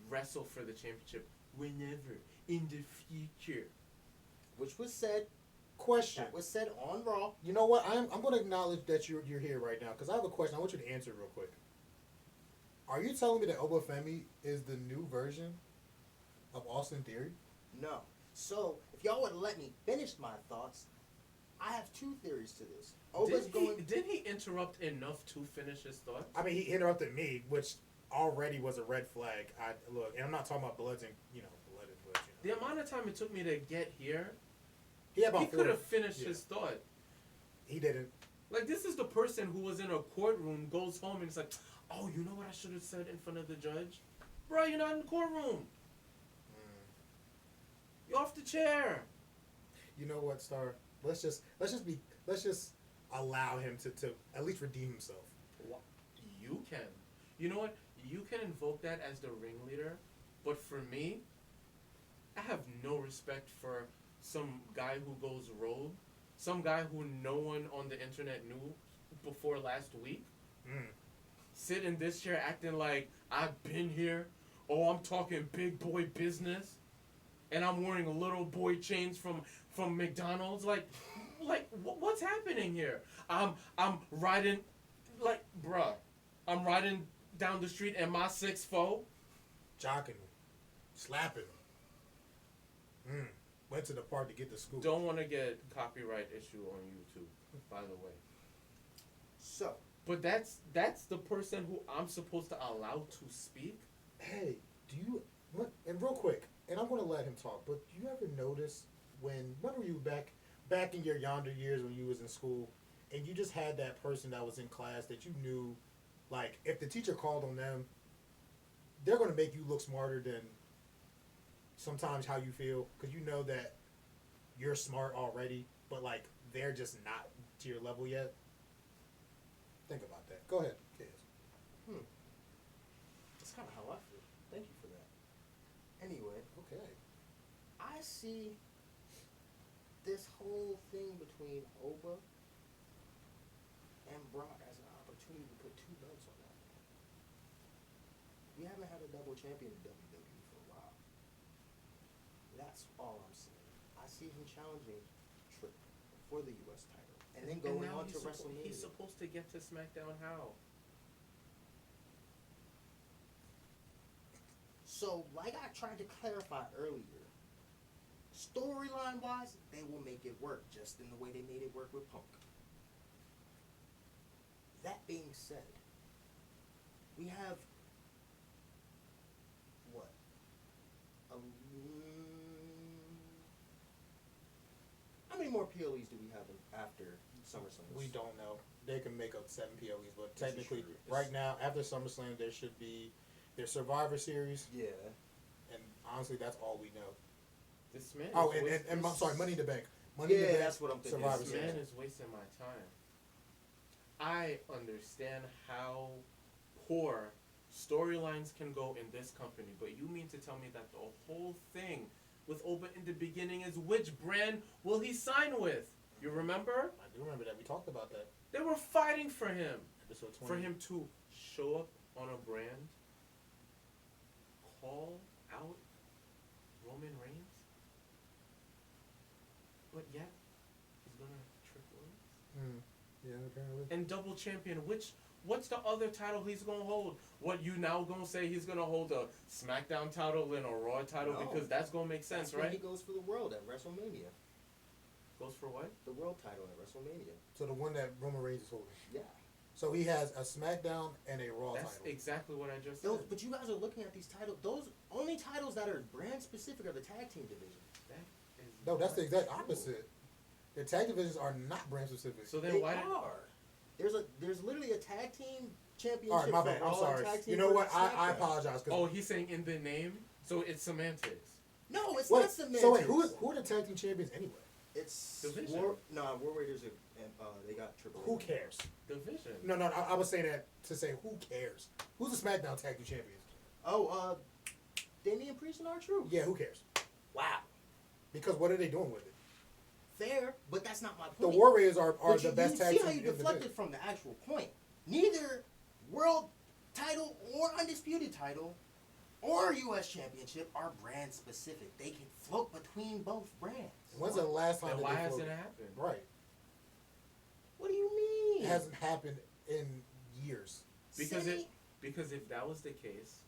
wrestle for the championship whenever in the future. Which was said. Question. That was said on Raw. You know what? I'm going to acknowledge that you're here right now because I have a question. I want you to answer it real quick. Are you telling me that Obafemi is the new version of Austin Theory? No. So, if y'all would let me finish my thoughts, I have two theories to this. Did he interrupt enough to finish his thoughts? I mean, he interrupted me, which already was a red flag. Look, and I'm not talking about bloods and, blood and bloods. The amount of time it took me to get here, He could have finished his thought. He didn't. Like, this is the person who was in a courtroom, goes home, and it's like, oh, you know what I should have said in front of the judge? Bro, you're not in the courtroom. You're off the chair. You know what, Star? Let's just allow him to at least redeem himself. You can. You know what? You can invoke that as the ringleader, but for me, I have no respect for some guy who goes rogue, some guy who no one on the internet knew before last week. Sit in this chair acting like I've been here. Oh, I'm talking big boy business, and I'm wearing little boy chains from McDonald's. Like what's happening here? I'm riding, like, bruh, I'm riding down the street and my 6'4", jocking him, slapping him. Went to the park to get the scoop. Don't want to get copyright issue on YouTube, by the way. So, but that's the person who I'm supposed to allow to speak. Hey, and real quick, and I'm going to let him talk, but do you ever notice remember you back in your yonder years when you was in school, and you just had that person that was in class that you knew, like, if the teacher called on them, they're going to make you look smarter than sometimes how you feel, because you know that you're smart already, but, like, they're just not to your level yet. Think about that. Go ahead, kids. That's kind of how I feel. Thank you for that. Anyway, Okay. I see this whole thing between Oba and Brock as an opportunity to put two belts on that. We haven't had a double champion in WWE for a while. That's all I'm saying. I see him challenging Triple for the U.S. title and then going now on to WrestleMania. He's supposed to get to SmackDown how? So, like I tried to clarify earlier, storyline wise, they will make it work just in the way they made it work with Punk. That being said, we have what? How many more PLEs do we have after SummerSlam? We don't know. They can make up 7 PLEs, but This is technically, true. right now, after SummerSlam, there should be their Survivor Series, Yeah. and honestly, that's all we know. This man. Oh, is and I'm sorry, Money in the Bank. Money in the Yeah, Bank, that's what I'm thinking. Survivor This Series. man is wasting my time. I understand how poor storylines can go in this company, but you mean to tell me that the whole thing with Oba in the beginning is which brand will he sign with? You remember? I do remember that. We talked about that. They were fighting for him. Episode 20. For him to show up on a brand, call out Roman Reigns, but yet he's gonna triple it Yeah, apparently. and double champion. What's the other title he's gonna hold? What you now gonna say he's gonna hold a SmackDown title and a Raw title No. because that's gonna make sense, That's when right? he goes for the world at WrestleMania. Goes for what? The world title at WrestleMania. So the one that Roman Reigns is holding. Yeah. So he has a SmackDown and a Raw That's title. exactly what I just Those, said. but you guys are looking at these titles. Those only titles that are brand specific are the tag team division. That is No, that's the not exact true. opposite. The tag divisions are not brand specific. So then They why did are. There's literally a tag team championship. All right, my for bad. I'm Raw, sorry. tag team You know for what? I SmackDown. apologize. 'Cause Oh, he's saying in the name, so it's semantics. No, it's wait, not semantics. so wait, who are the tag team champions anyway? It's Division. War Raiders and they got Triple H. Who cares? Division. No, I was saying that to say who cares? Who's the SmackDown tag team champions? Oh, Damian Priest and R-Truth. Yeah, who cares? Wow. Because what are they doing with it? fair, but that's not my point. The Warriors are But the best tag see team how you in the deflected division. from the actual point. Neither world title or undisputed title or U.S. championship are brand specific. They can float between both brands. When's the last time Then that why they hasn't floated? it happened? Right. What do you mean? It hasn't happened in years. Because See? because if that was the case,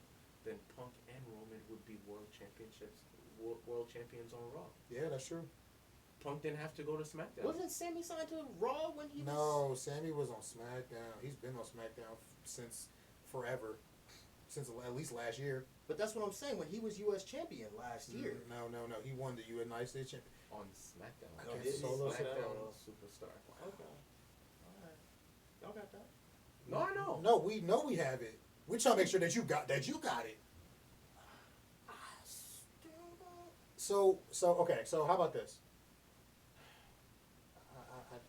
then Punk and Roman would be world champions on Raw. Yeah, that's true. Punk didn't have to go to SmackDown. Wasn't Sammy signed to Raw when he was? No, Sammy was on SmackDown. He's been on SmackDown since forever. Since at least last year. But that's what I'm saying. When he was U.S. champion last year. No. He won the United States Championship. On SmackDown. Okay, Against solo SmackDown sell. superstar. Okay. Alright. Y'all got that? No, I know. No, we know we have it. We're trying to make sure that you got it. I still don't. So okay. So how about this?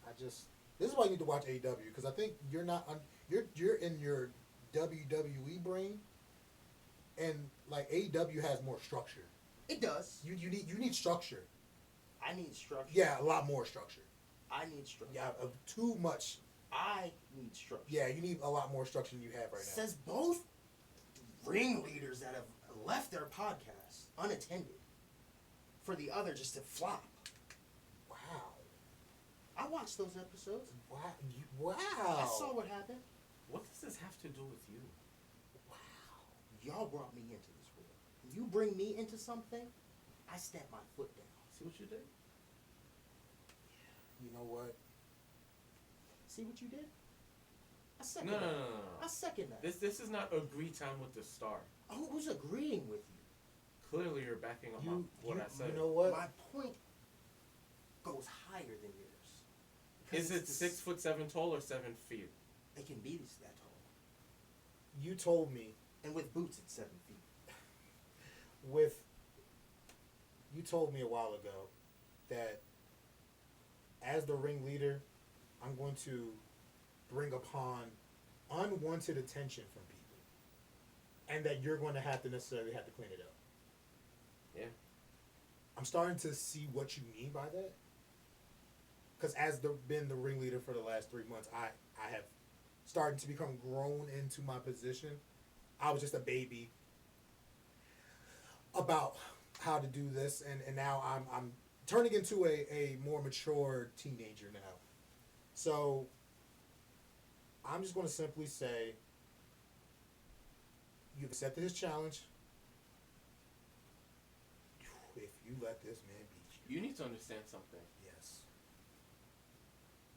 I just this is why you need to watch AEW because I think you're not you're in your WWE brain, and like AEW has more structure. It does. You need structure. I need structure. Yeah, a lot more structure. I need structure. Yeah, too much. I need structure. Yeah, you need a lot more structure than you have right now. Says both ringleaders that have left their podcasts unattended for the other just to flop. Wow. I watched those episodes. Wow. Wow. I saw what happened. What does this have to do with you? Y'all brought me into this world. When you bring me into something, I stamp my foot down. See what you did? You know what? See what you did? I No, second no, no, that. no, no. I second that. This is not agree time with the star. Who's agreeing with you? Clearly, you're backing up on what I said. You know what? My point goes higher than yours. Is it Because 6'7" tall or 7 feet? It can be that tall. You told me And with boots, it's 7 feet. you told me a while ago that as the ringleader, I'm going to bring upon unwanted attention from people, and that you're going to have to necessarily have to clean it up. Yeah. I'm starting to see what you mean by that. Because been the ringleader for the last 3 months, I have started to become grown into my position. I was just a baby about how to do this, and now I'm turning into a more mature teenager now. So I'm just going to simply say you've accepted his challenge. If you let this man beat you. You need to understand something. Yes.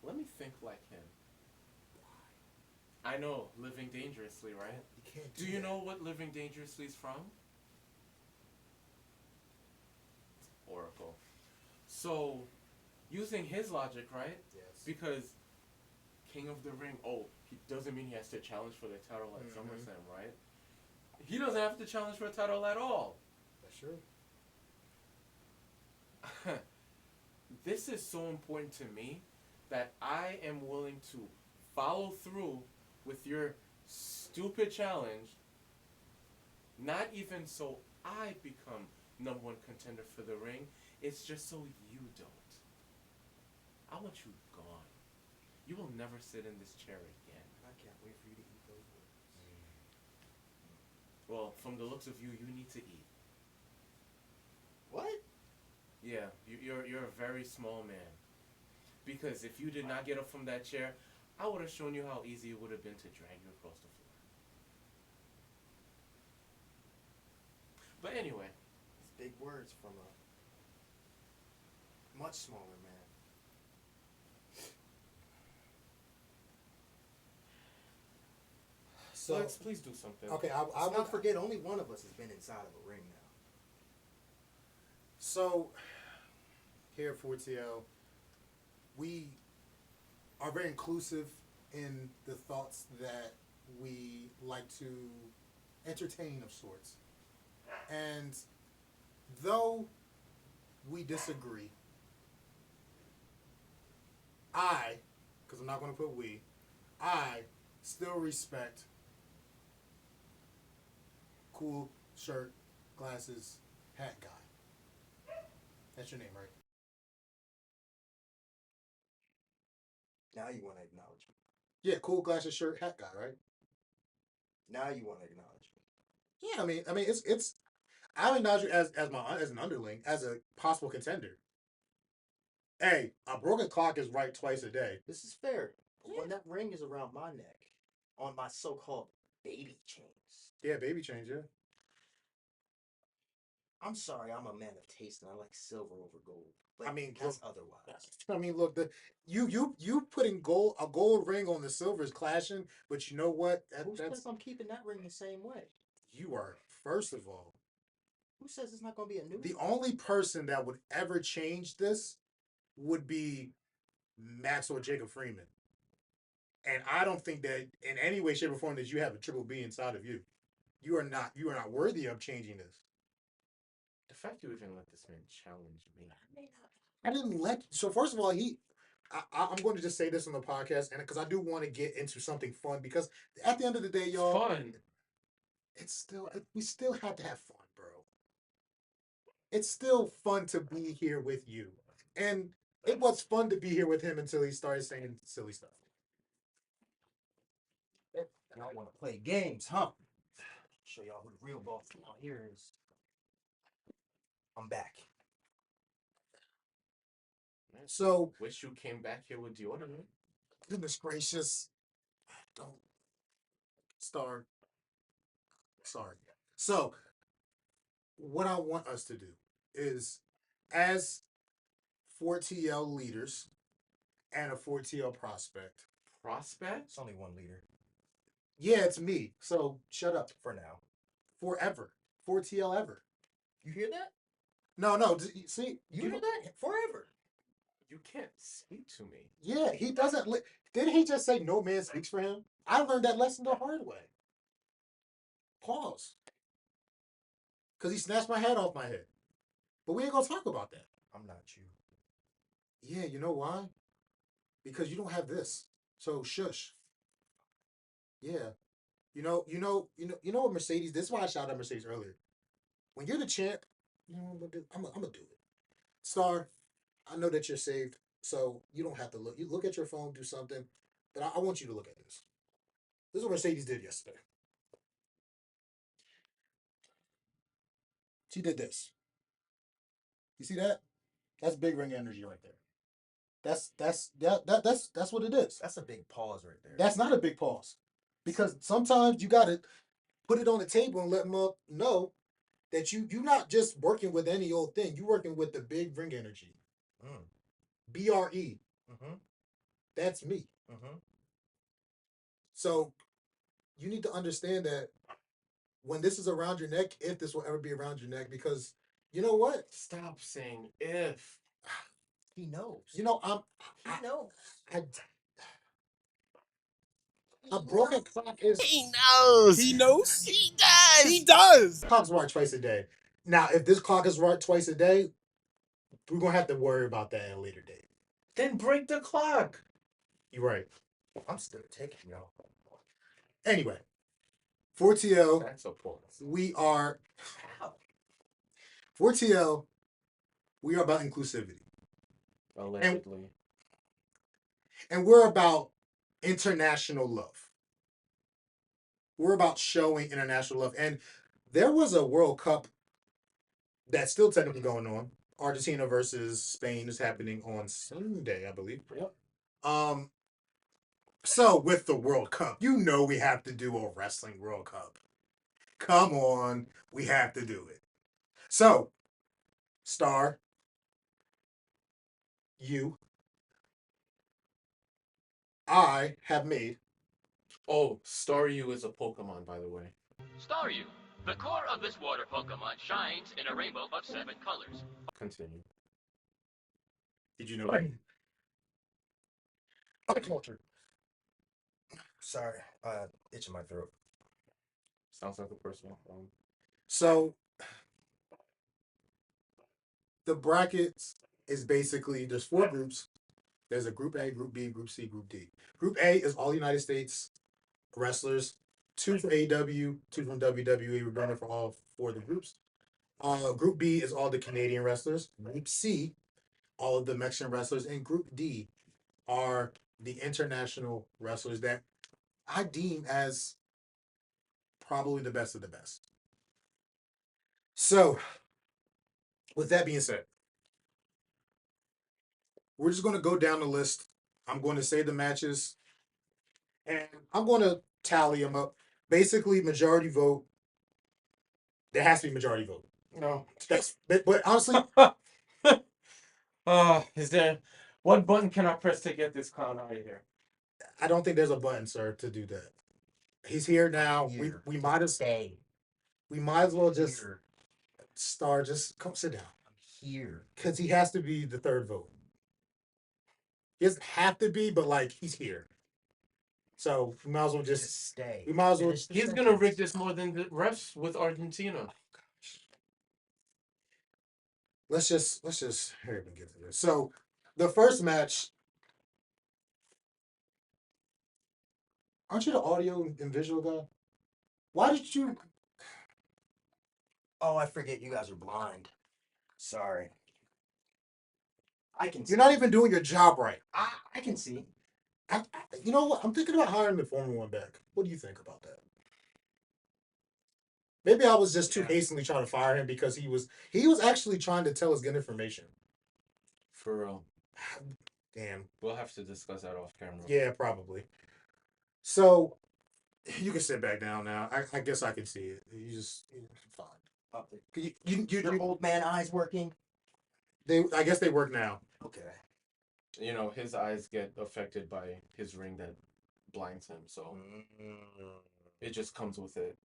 Let me think like him. I know, Living Dangerously, right? You can't Do you know what Living Dangerously is from? Oracle. So, using his logic, right? Yes. Because King of the Ring, he doesn't mean he has to challenge for the title at Mhm. SummerSlam, right? He doesn't have to challenge for a title at all. That's true. This is so important to me that I am willing to follow through with your stupid challenge, not even so I become #1 contender for the ring, it's just so you don't. I want you gone. You will never sit in this chair again. I can't wait for you to eat those words. Well, from the looks of you, you need to eat. What? Yeah, you're a very small man. Because if you did not get up from that chair, I would have shown you how easy it would have been to drag you across the floor. But anyway. It's big words from a much smaller man. So Lex, please do something. okay, I Let's will not forget, only one of us has been inside of a ring now. So, here at 4TL, we are very inclusive in the thoughts that we like to entertain of sorts. And though we disagree, because I'm not going to put we, I still respect Kool Shirt, Glasses, Hat Guy. That's your name, right? Now you want to acknowledge me. Yeah, Kool Glasses shirt hat guy, right? Now you want to acknowledge me. Yeah, it's. I acknowledge you as an underling, as a possible contender. Hey, a broken clock is right twice a day. This is fair. But when that ring is around my neck, on my so-called baby chains. Yeah, baby change. Yeah. I'm sorry, I'm a man of taste and I like silver over gold. But I mean, that's look, otherwise. I mean, look, you putting a gold ring on the silver is clashing, but you know what? Who That's says I'm keeping that ring the same way? you are first of all Who says it's not going to be a new the one? only person that would ever change this would be Maxwell Jacob Freeman, and I don't think that in any way, shape, or form that you have a triple B inside of you. You are not worthy of changing this. The fact you even let this man challenge me. I didn't let. So first of all, I'm going to just say this on the podcast, and because I do want to get into something fun, because at the end of the day, It's y'all, fun. we still have to have fun, bro. It's still fun to be here with you, and it was fun to be here with him until he started saying silly stuff. Y'all want to play games, huh? Show y'all who the real boss out here is. I'm back. So, Wish you came back here with deodorant. goodness gracious, don't start. Sorry. So, what I want us to do is, as 4TL leaders and a 4TL prospect. Prospect? It's only one leader Yeah, it's me. So shut up. for now. Forever. 4TL ever. You hear that? No. See, You hear that? Forever. You can't speak to me. Yeah, he doesn't. Didn't he just say no man speaks for him? I learned that lesson the hard way. Pause. Because he snatched my head off my head. But we ain't gonna talk about that. I'm not you. Yeah, you know why? Because you don't have this. So shush. Yeah. You know what Mercedes. This is why I shouted at Mercedes earlier. When you're the champ, I'm gonna do it. Star, I know that you're saved, so you don't have to look. You look at your phone, do something, but I want you to look at this. This is what Mercedes did yesterday. She did this. You see that? That's big ring energy right there. That's what it is. That's a big pause right there. That's not a big pause, because sometimes you gotta put it on the table and let them know that you're not just working with any old thing. You're working with the big ring energy. BRE. Mm-hmm. That's me. Mm-hmm. So you need to understand that when this is around your neck, if this will ever be around your neck, because you know what? Stop saying if. He knows. You know, He knows. A broken clock is. He knows. He knows. He does. He does. Clock's right twice a day. Now, if this clock is right twice a day, we're gonna have to worry about that at a later date. Then break the clock. You're right. I'm still taking y'all. Anyway, 4TL, That's a pause. we are 4TL. We are about inclusivity, Allegedly. and we're about international love. We're about showing international love, and there was a World Cup that's still technically going on. Argentina versus Spain is happening on Sunday, I believe. Yep. So with the World Cup, you know we have to do a wrestling World Cup. Come on, we have to do it. So, Star, I have made. Oh, Staryu is a Pokemon, by the way. Staryu, the core of this water Pokemon shines in a rainbow of 7 colors. Continue. Did you know that? Culture. Sorry, itching my throat. Sounds like a personal phone. So, the brackets is basically there's 4 groups. There's a Group A, Group B, Group C, Group D. Group A is all United States wrestlers, 2 for AEW, 2 from WWE. We're running for all 4 of the groups. Group B is all the Canadian wrestlers. Group C, all of the Mexican wrestlers. And Group D are the international wrestlers that I deem as probably the best of the best. So, with that being said, we're just going to go down the list. I'm going to say the matches, and I'm going to tally them up. Basically, majority vote. There has to be majority vote. No. But honestly, Is there what button can I press to get this clown out of here? I don't think there's a button, sir, to do that. He's here now. Here. We might as Stay. well just Here. Star. Just come sit down I'm here. because he has to be the third vote. He doesn't have to be, but like he's here. So we might as well Just stay. we might as well. Finish the He's gonna sentence. rig this more than the refs with Argentina. Let's just hurry up and get to this. So the first match. Aren't you the audio and visual guy? Why did you? Oh, I forget you guys are blind. Sorry. I can see. You're not even doing your job right. I can see. You know what? I'm thinking about hiring the Formula One back. What do you think about that? Maybe I was just too hastily trying to fire him because he was actually trying to tell us good information. For real. Damn. We'll have to discuss that off camera. Yeah, probably. So you can sit back down now. I guess I can see it. You're fine. Your old man eyes working. I guess they work now. Okay. You know, his eyes get affected by his ring that blinds him, so it just comes with it.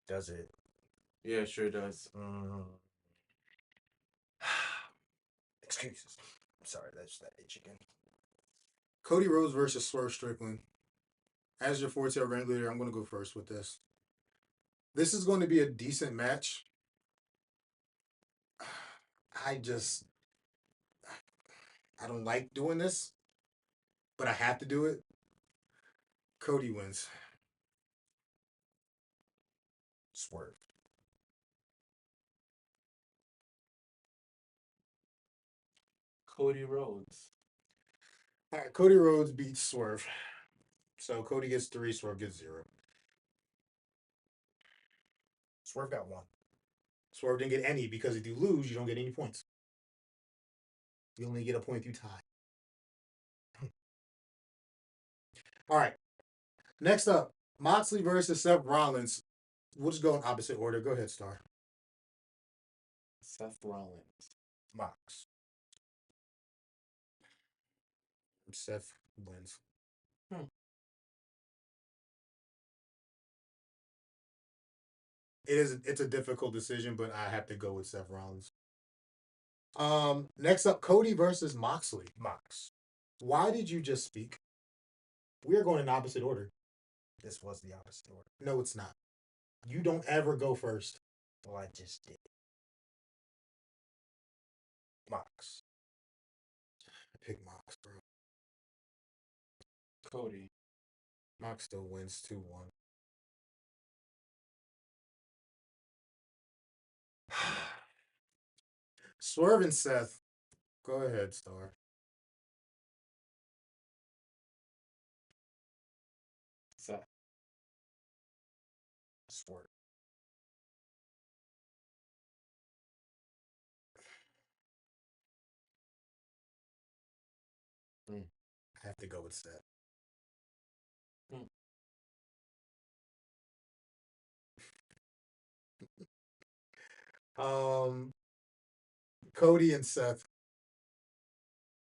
Does it? Yeah, it sure does. Excuses. I'm sorry, that's that itch again. Cody Rhodes versus Swerve Strickland. As your 4-tail ringleader, I'm going to go first with this. This is going to be a decent match. I don't like doing this, but I have to do it. Cody wins. Swerve. Cody Rhodes. All right, Cody Rhodes beats Swerve. So Cody gets 3, Swerve gets 0. Swerve got 1. Swerve didn't get any because if you lose, you don't get any points. You only get a point if you tie. All right. Next up, Moxley versus Seth Rollins. We'll just go in opposite order. Go ahead, Star. Seth Rollins. Mox. Seth wins. It's a difficult decision, but I have to go with Seth Rollins. Next up, Cody versus Moxley. Mox. Why did you just speak? We are going in opposite order. This was the opposite order. No, it's not. You don't ever go first. Well, I just did. Mox. I pick Mox, bro. Cody. Mox still wins 2-1. Swerve and Seth. Go ahead, Star. Seth. Swerve. I have to go with Seth. Cody and Seth.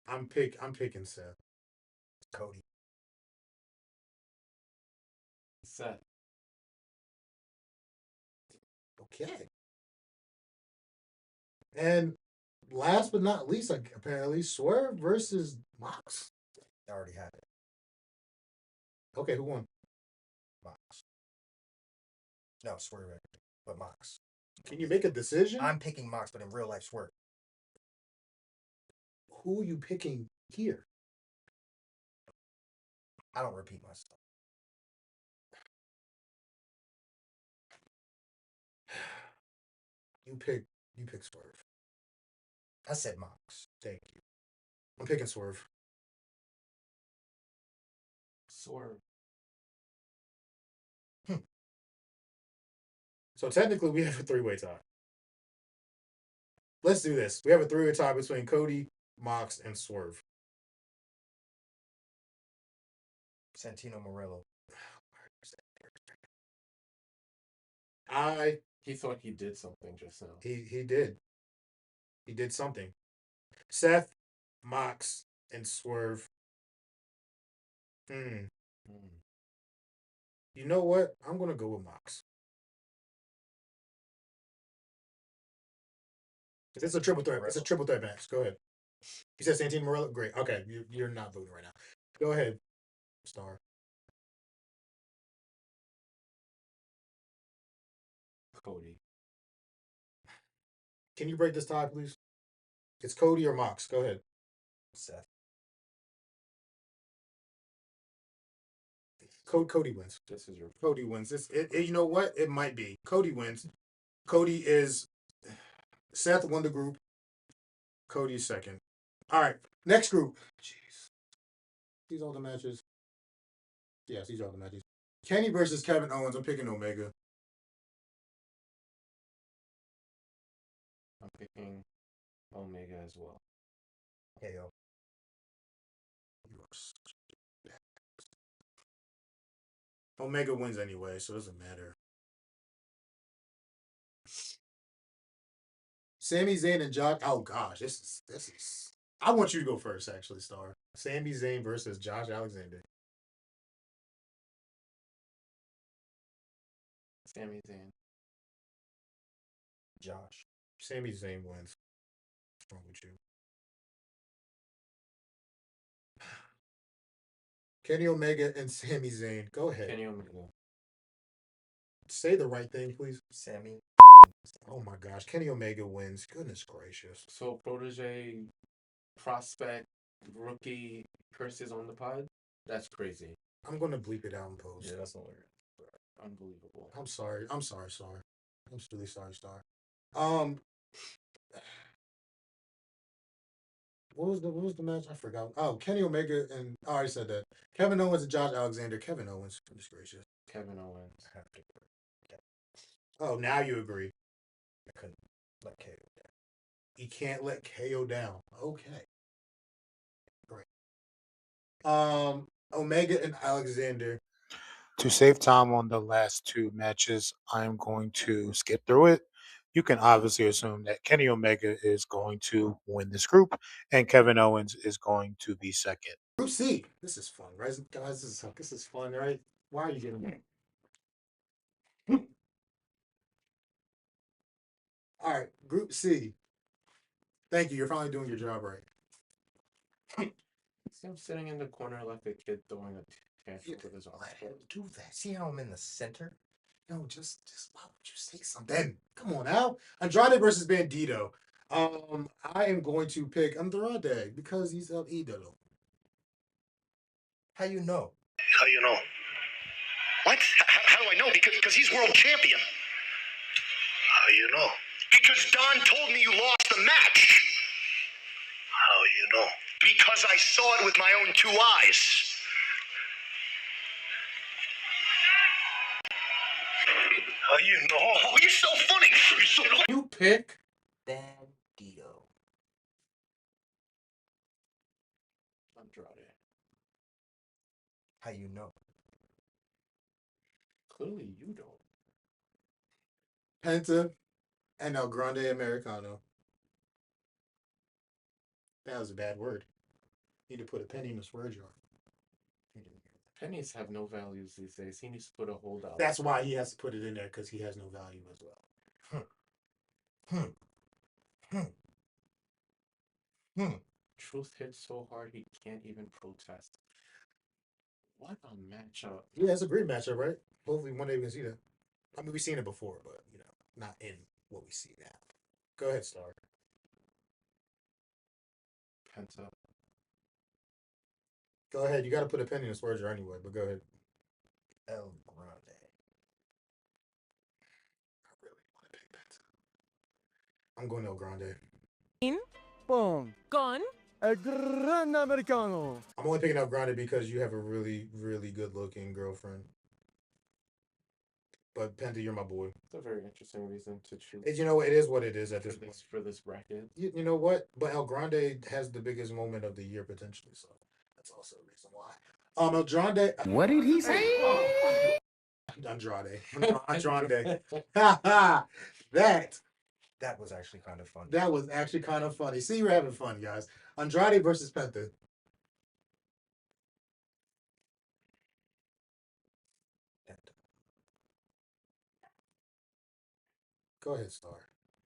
I'm picking Seth. Cody. Seth. Okay. And last but not least, apparently, Swerve versus Mox. I already had it. Okay, who won? Mox. No, Swerve. But Mox. Can you make a decision? I'm picking Mox, but in real life, Swerve. Who are you picking here? I don't repeat myself. You pick Swerve. I said Mox. Thank you. I'm picking Swerve. Swerve. So technically, we have a three-way tie. Let's do this. We have a three-way tie between Cody, Mox, and Swerve. Santino Morello. He thought he did something just now. He did. He did something. Seth, Mox, and Swerve. You know what? I'm gonna go with Mox. It's a triple threat. It's a triple threat match. Go ahead. You said Santino Morello? Great. Okay, you're not voting right now. Go ahead, Star. Cody. Can you break this tie, please? It's Cody or Mox. Go ahead. Seth. Cody wins. This is your Cody wins. You know what? It might be. Cody wins. Cody is. Seth won the group. Cody's second. All right. Next group. Jeez. These are the matches. Yes, these are the matches. Kenny versus Kevin Owens. I'm picking Omega. I'm picking Omega as well. KO. You are such a bad. Omega wins anyway, so it doesn't matter. Sami Zayn and Josh. Oh gosh, this is. I want you to go first, actually, Star. Sami Zayn versus Josh Alexander. Sami Zayn. Josh. Sami Zayn wins. What's wrong with you? Kenny Omega and Sami Zayn. Go ahead. Kenny Omega. Say the right thing, please. Sammy. Oh my gosh, Kenny Omega wins. Goodness gracious. So protege, prospect, rookie curses on the pod? That's crazy. I'm gonna bleep it out in post. Yeah, that's hilarious. Unbelievable. I'm sorry. Star. I'm really sorry, Star. What was the match? I forgot. Oh, Kenny Omega and I already said that. Kevin Owens and Josh Alexander. Kevin Owens. Goodness gracious. Kevin Owens. I have to agree. Oh, now you agree. I couldn't let KO down. He can't let KO down. Okay. Great. Omega and Alexander. To save time on the last two matches, I'm going to skip through it. You can obviously assume that Kenny Omega is going to win this group, and Kevin Owens is going to be second. Group C. This is fun, right, guys? This is fun, right? Why are you getting it? All right, Group C. Thank you. You're finally doing your job right. See him sitting in the corner like a kid throwing a tantrum with his arms. Let him do that. See how I'm in the center? No, just why would you say something? Come on now. Andrade versus Bandito. I am going to pick Andrade because he's El Idolo. How you know? How you know? What? How do I know? Because he's world champion. How you know? Because Don told me you lost the match. How you know? Because I saw it with my own two eyes. How you know? Oh, you're so funny. You're so funny. You pick Bandito. Andrade. How you know? Clearly you don't. Penta and El Grande Americano. That was a bad word. Need to put a penny in the swear jar. Pennies have no values these days. He needs to put a hold out. That's why he has to put it in there, because he has no value as well. Truth hits so hard he can't even protest. What a matchup. Yeah, it's a great matchup, right? Hopefully one day we can see that. I mean, we've seen it before, but, not in what we see now. Go ahead, Star. Penta. Go ahead. You got to put a penny in the swear jar anyway, but go ahead. El Grande. I really want to pick Penta. I'm going El Grande. Boom. Gone. El Gran Americano. I'm only picking up Grande because you have a really, really good looking girlfriend. But Penta, you're my boy. It's a very interesting reason to choose. You know, it is what it is at this point. For this bracket. You know what? But El Grande has the biggest moment of the year potentially, so that's also a reason why. El Grande. What did he say? Andrade. Andrade. Ha ha. That was actually kind of fun. That was actually kind of funny. See, you're having fun, guys. Andrade versus Penta. Go ahead, Star.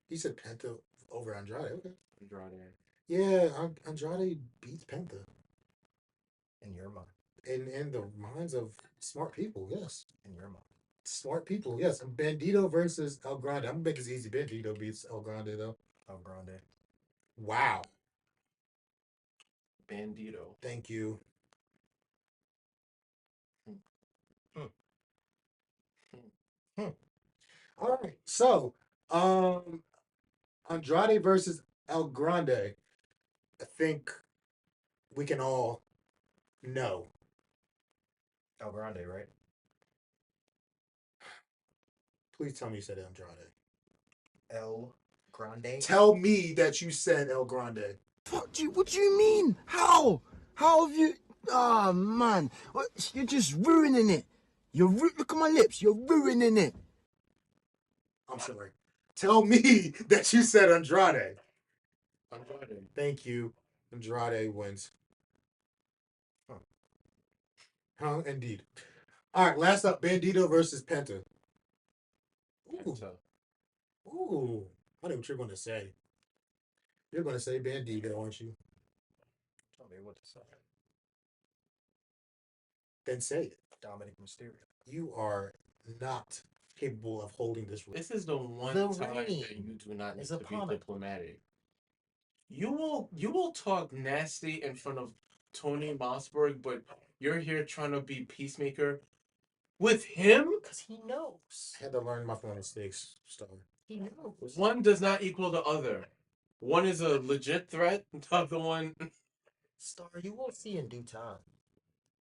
He said Penta over Andrade. Okay. Andrade. Yeah, Andrade beats Penta. In your mind. In the minds of smart people, yes. In your mind. Smart people, yes. Bandito versus El Grande. I'm gonna make this easy. Bandito beats El Grande though. El Grande. Wow. Bandito. Thank you. All right. So, Andrade versus El Grande. I think we can all know. El Grande, right? Please tell me you said Andrade. El Grande. Tell me that you said El Grande. What do you mean? How? How have you? Ah, man. You're just ruining it. Look at my lips. You're ruining it. I'm sorry. Tell me that you said Andrade. Andrade. Thank you. Andrade wins. Huh? Indeed. All right, last up, Bandito versus Penta. Penta. Ooh. I know what you're going to say. You're going to say Bandito, aren't you? Tell me what to say. Then say it. Dominic Mysterio. You are not capable of holding this. This is the one time that you do not need to be diplomatic. You will talk nasty in front of Tony Mossberg, but you're here trying to be peacemaker with him? Because he knows. I had to learn my mistakes, Star. He knows. One does not equal the other. One is a legit threat, the other one... Star, you will see in due time.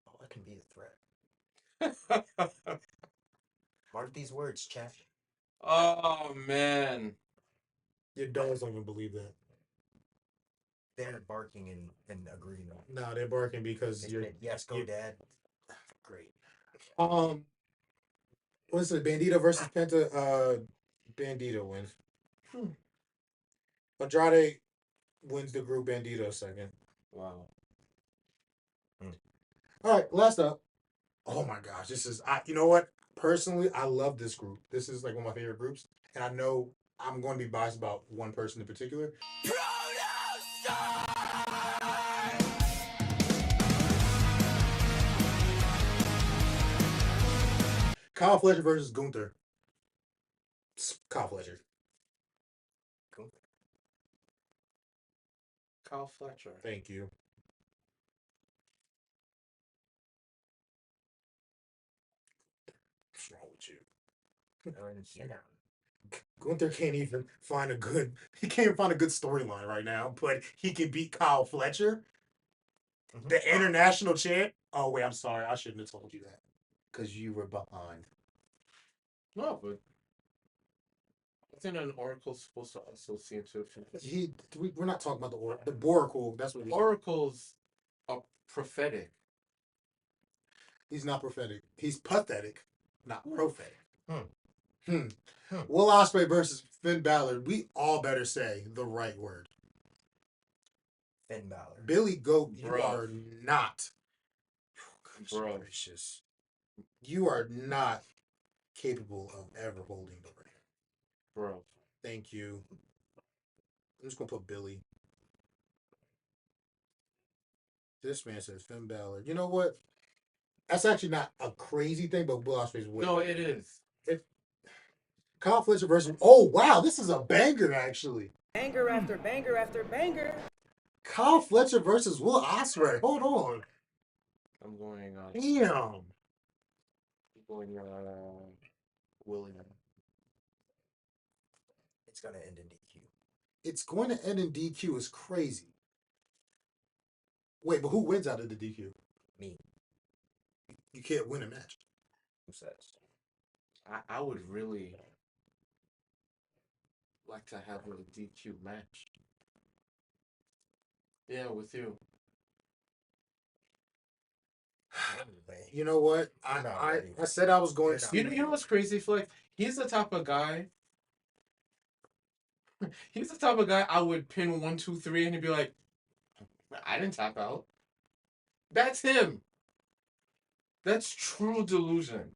Oh, that can be a threat. Mark these words, chat. Oh, man. Your dogs don't even believe that. They're barking and agreeing. No, they're barking because you're... Yes, go, Dad. Great. What's it? Bandito versus Penta. Bandito wins. Andrade wins the group. Bandito second. Wow. All right, last up. Oh my gosh, this is you know what? Personally, I love this group. This is like one of my favorite groups, and I know I'm going to be biased about one person in particular. Kyle Fletcher versus Gunther. Kyle Fletcher. Kyle Fletcher. Thank you. What's wrong with you? Gunther can't even find a good. He can't even find a good storyline right now, but he can beat Kyle Fletcher, the international champ. Oh wait, I'm sorry. I shouldn't have told you that because you were behind. No, but isn't an oracle supposed to also see into the future? We're not talking about the oracle. The Boracle. That's what oracles are prophetic. He's not prophetic. He's pathetic, not prophetic. Will Ospreay versus Finn Balor. We all better say the right word. Finn Balor. Billy Goat, you are not. Bro. Gracious. You are not capable of ever holding the ring. Bro. Thank you. I'm just going to put Billy. This man says Finn Balor. You know what? That's actually not a crazy thing, but Will Ospreay's winning. No, it is. Kyle Fletcher versus... Oh, wow. This is a banger, actually. Banger after banger after banger. Kyle Fletcher versus Will Ospreay. Hold on. I'm going... Damn. I'm going... William. It's going to end in DQ. It's going to end in DQ is crazy. Wait, but who wins out of the DQ? Me. You can't win a match. Who says? I would really like to have a DQ match. Yeah, with you. Anyway, You know what? You're not I ready. said I was going You're to. not You know what's crazy, Flex? He's the type of guy. He's the type of guy I would pin 1, 2, 3, and he'd be like, "I didn't tap out." That's him. That's true delusion.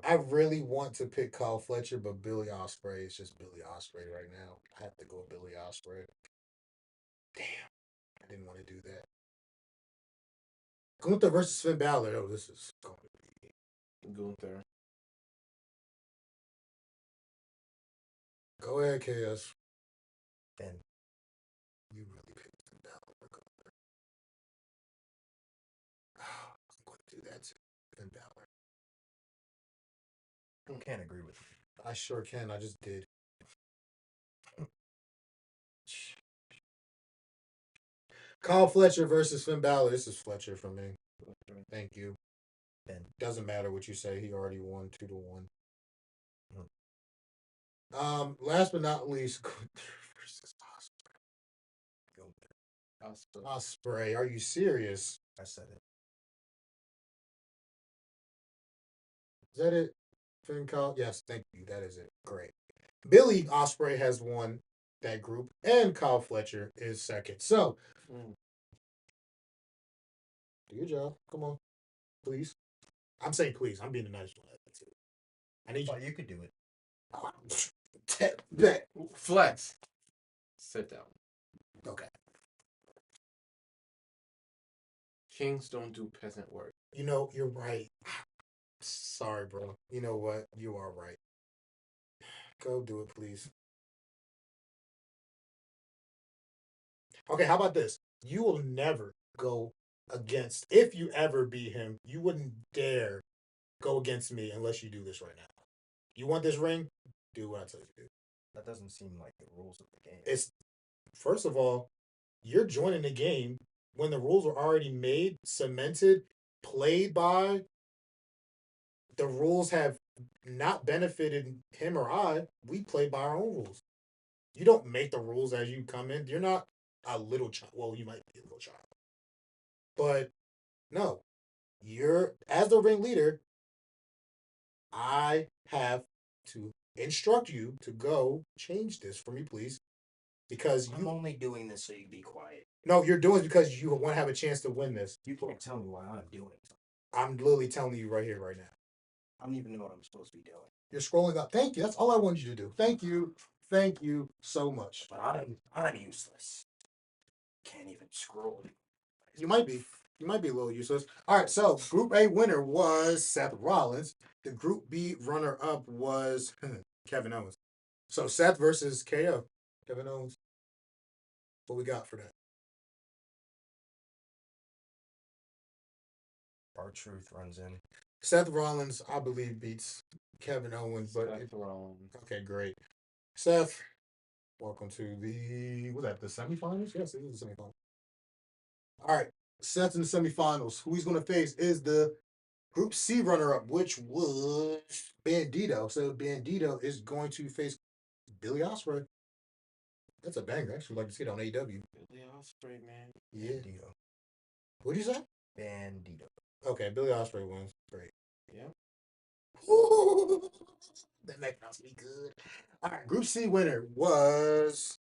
I really want to pick Kyle Fletcher, but Billy Ospreay is just Billy Ospreay right now. I have to go with Billy Ospreay. Damn, I didn't want to do that. Gunther versus Finn Balor. Oh, this is going to be. Gunther. Go ahead, KS. Ben. You really picked Finn Balor or Gunther. Oh, I'm going to do that too. Finn Balor. I can't agree with you. I sure can. I just did. Kyle Fletcher versus Finn Balor. This is Fletcher for me. Thank you. Ben. Doesn't matter what you say. He already won 2-1. Last but not least, Gunther versus Ospreay. Ospreay. Are you serious? I said it. Is that it? Finn Kyle? Yes, thank you. That is it. Great. Billy Ospreay has won that group, and Kyle Fletcher is second. So, do your job. Come on, please. I'm saying please. I'm being a nice one. I need you. Oh, you could do it. Bet. Flex. Sit down. Okay. Kings don't do peasant work. You know, you're right. Sorry, bro. You know what? You are right. Go do it, please. Okay, how about this? You will never go against, if you ever beat him, you wouldn't dare go against me unless you do this right now. You want this ring? Do what I tell you to do. That doesn't seem like the rules of the game. It's, first of all, you're joining the game when the rules were already made, cemented, played by. The rules have not benefited him or I. We play by our own rules. You don't make the rules as you come in. You're not a little child. Well, you might be a little child. But no, you're, as the ringleader, I have to instruct you to go change this for me, please. Because I'm only doing this so you be quiet. No, you're doing it because you want to have a chance to win this. You can't tell me why I'm doing it. I'm literally telling you right here, right now. I don't even know what I'm supposed to be doing. You're scrolling up. Thank you. That's all I wanted you to do. Thank you. Thank you so much. But I'm useless. Can't even scroll. You might be. You might be a little useless. All right, so Group A winner was Seth Rollins. The Group B runner-up was Kevin Owens. So Seth versus KO. Kevin Owens. What we got for that? R-Truth runs in. Seth Rollins, I believe, beats Kevin Owens. But Seth Rollins. Okay, great. Seth, welcome to the, was that the semifinals? Yes, it is the semifinals. All right, Seth in the semifinals. Who he's going to face is the Group C runner-up, which was Bandito. So Bandito is going to face Billy Ospreay. That's a banger. I actually like to see it on AEW. Billy Ospreay, man. Yeah. Bandito. What did you say? Bandito. Okay, Billy Ospreay wins. Great. Yep. That makes me good. All right, Group C winner was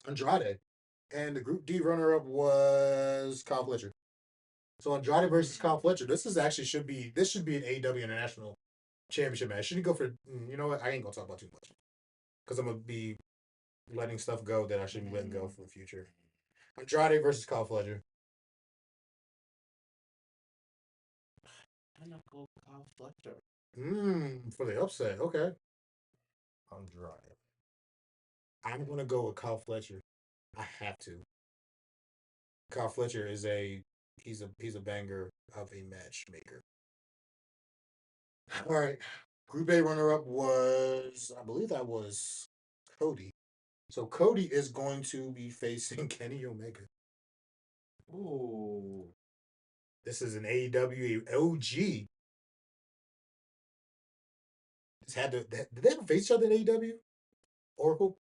Andrade, and the Group D runner-up was Kyle Fletcher. So Andrade versus Kyle Fletcher. This should be an AEW International Championship match. Shouldn't go for, you know what? I ain't gonna talk about too much because I'm gonna be letting stuff go that I shouldn't be letting go for the future. Andrade versus Kyle Fletcher. I'm not go Kyle Fletcher. For the upset. Okay. Andrade. I'm gonna go with Kyle Fletcher. I have to. Kyle Fletcher is he's a banger of a matchmaker. All right. Group A runner up was, I believe that was Cody. So Cody is going to be facing Kenny Omega. Ooh. This is an AEW OG. Did they ever face each other in AEW? Oracle?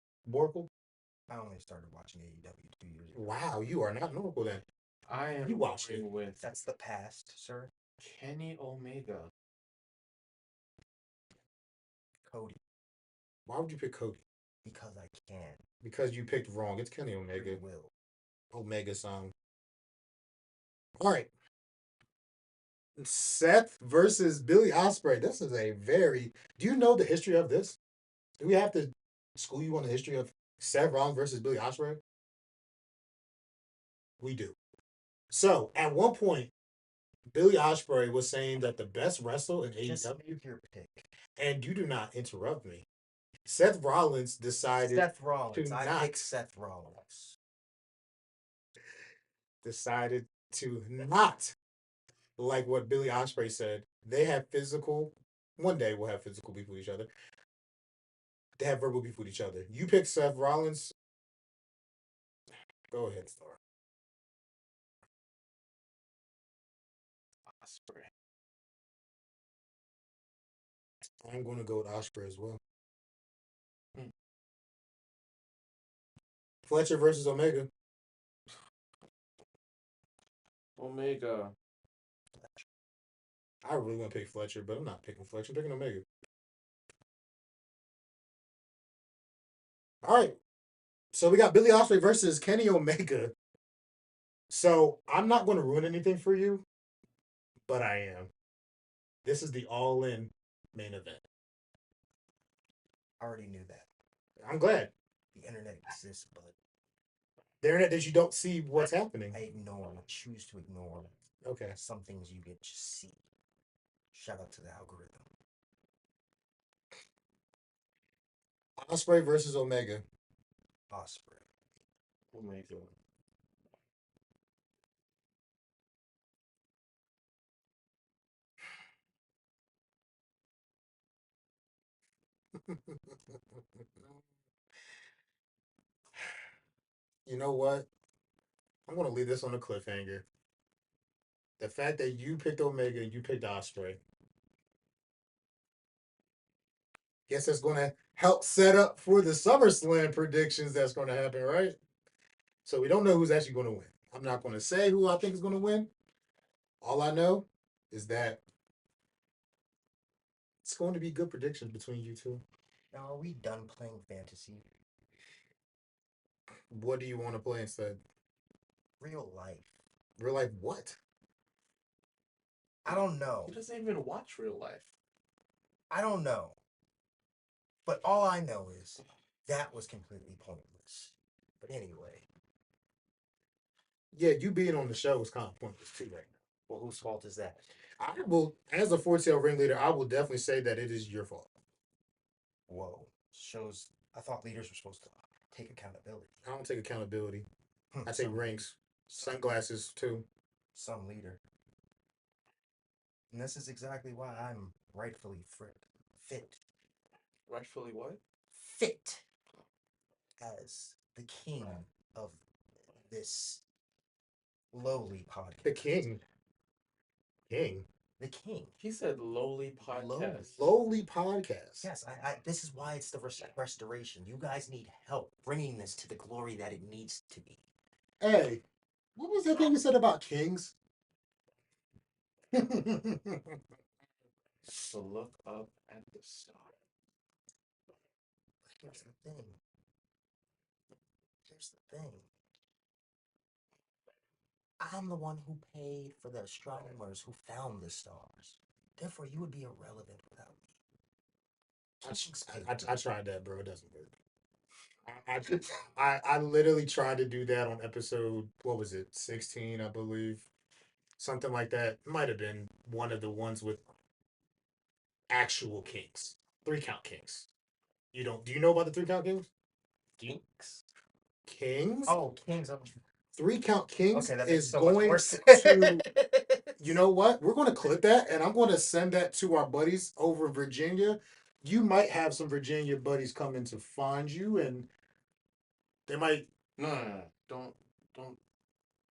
I only started watching AEW 2 years ago. Wow, you are not an Oracle then. I am You watched going it. with That's the past, sir. Kenny Omega. Cody. Why would you pick Cody? Because I can. Because you picked wrong. It's Kenny Omega. Free will. Omega song. All right. Seth versus Billy Ospreay. This is a very. Do you know the history of this? Do we have to school you on the history of Seth Rollins versus Billy Ospreay? We do. So at one point, Billy Ospreay was saying that the best wrestler in Just AEW. make your pick. And you do not interrupt me. Seth Rollins decided. Seth Rollins. to I not- pick Seth Rollins. Decided to not like what Billy Ospreay said. They have physical. One day we'll have physical beef with each other. They have verbal beef with each other. You pick Seth Rollins. Go ahead, Star. Ospreay. I'm going to go with Ospreay as well. Fletcher versus Omega. Omega. I really want to pick Fletcher, but I'm not picking Fletcher. I'm picking Omega. All right. So we got Billy Ospreay versus Kenny Omega. So I'm not going to ruin anything for you, but I am. This is the all-in main event. I already knew that. I'm glad. The internet exists, but The internet that you don't see what's happening. I ignore. I choose to ignore. Okay. Some things you get to see. Shout out to the algorithm. Ospreay versus Omega. Ospreay. Omega. You know what? I'm going to leave this on a cliffhanger. The fact that you picked Omega and you picked Ospreay. Guess that's going to help set up for the SummerSlam predictions that's going to happen, right? So we don't know who's actually going to win. I'm not going to say who I think is going to win. All I know is that it's going to be good predictions between you two. Now, are we done playing fantasy? What do you want to play instead? Real life. Real life what? I don't know. He doesn't even watch real life. I don't know. But all I know is that was completely pointless. But anyway. Yeah, you being on the show is kind of pointless too right now. Well, whose fault is that? I will, as a 4-tail ringleader, I will definitely say that it is your fault. Whoa. Shows. I thought leaders were supposed to take accountability. I don't take accountability. I take rings, sunglasses too. Some leader. And this is exactly why I'm rightfully fit. Rightfully what? Fit as the king of this lowly podcast. The king. The king. He said lowly podcast. Lowly podcast. Yes, I this is why it's the restoration. You guys need help bringing this to the glory that it needs to be. Hey, what was that thing you said about kings? So look up at the star. Here's the thing. I'm the one who paid for the astronomers who found the stars. Therefore, you would be irrelevant without me. I tried that, bro. It doesn't work. I literally tried to do that on episode, what was it, 16, I believe. Something like that. Might have been one of the ones with actual kings. 3-count kings. Do you know about the 3-count kings? Kinks? Kings? Oh, kings. 3-count kings Okay, that is makes so going much to. You know what? We're going to clip that, and I'm going to send that to our buddies over in Virginia. you might have some Virginia buddies coming to find you, and they might. No. Don't.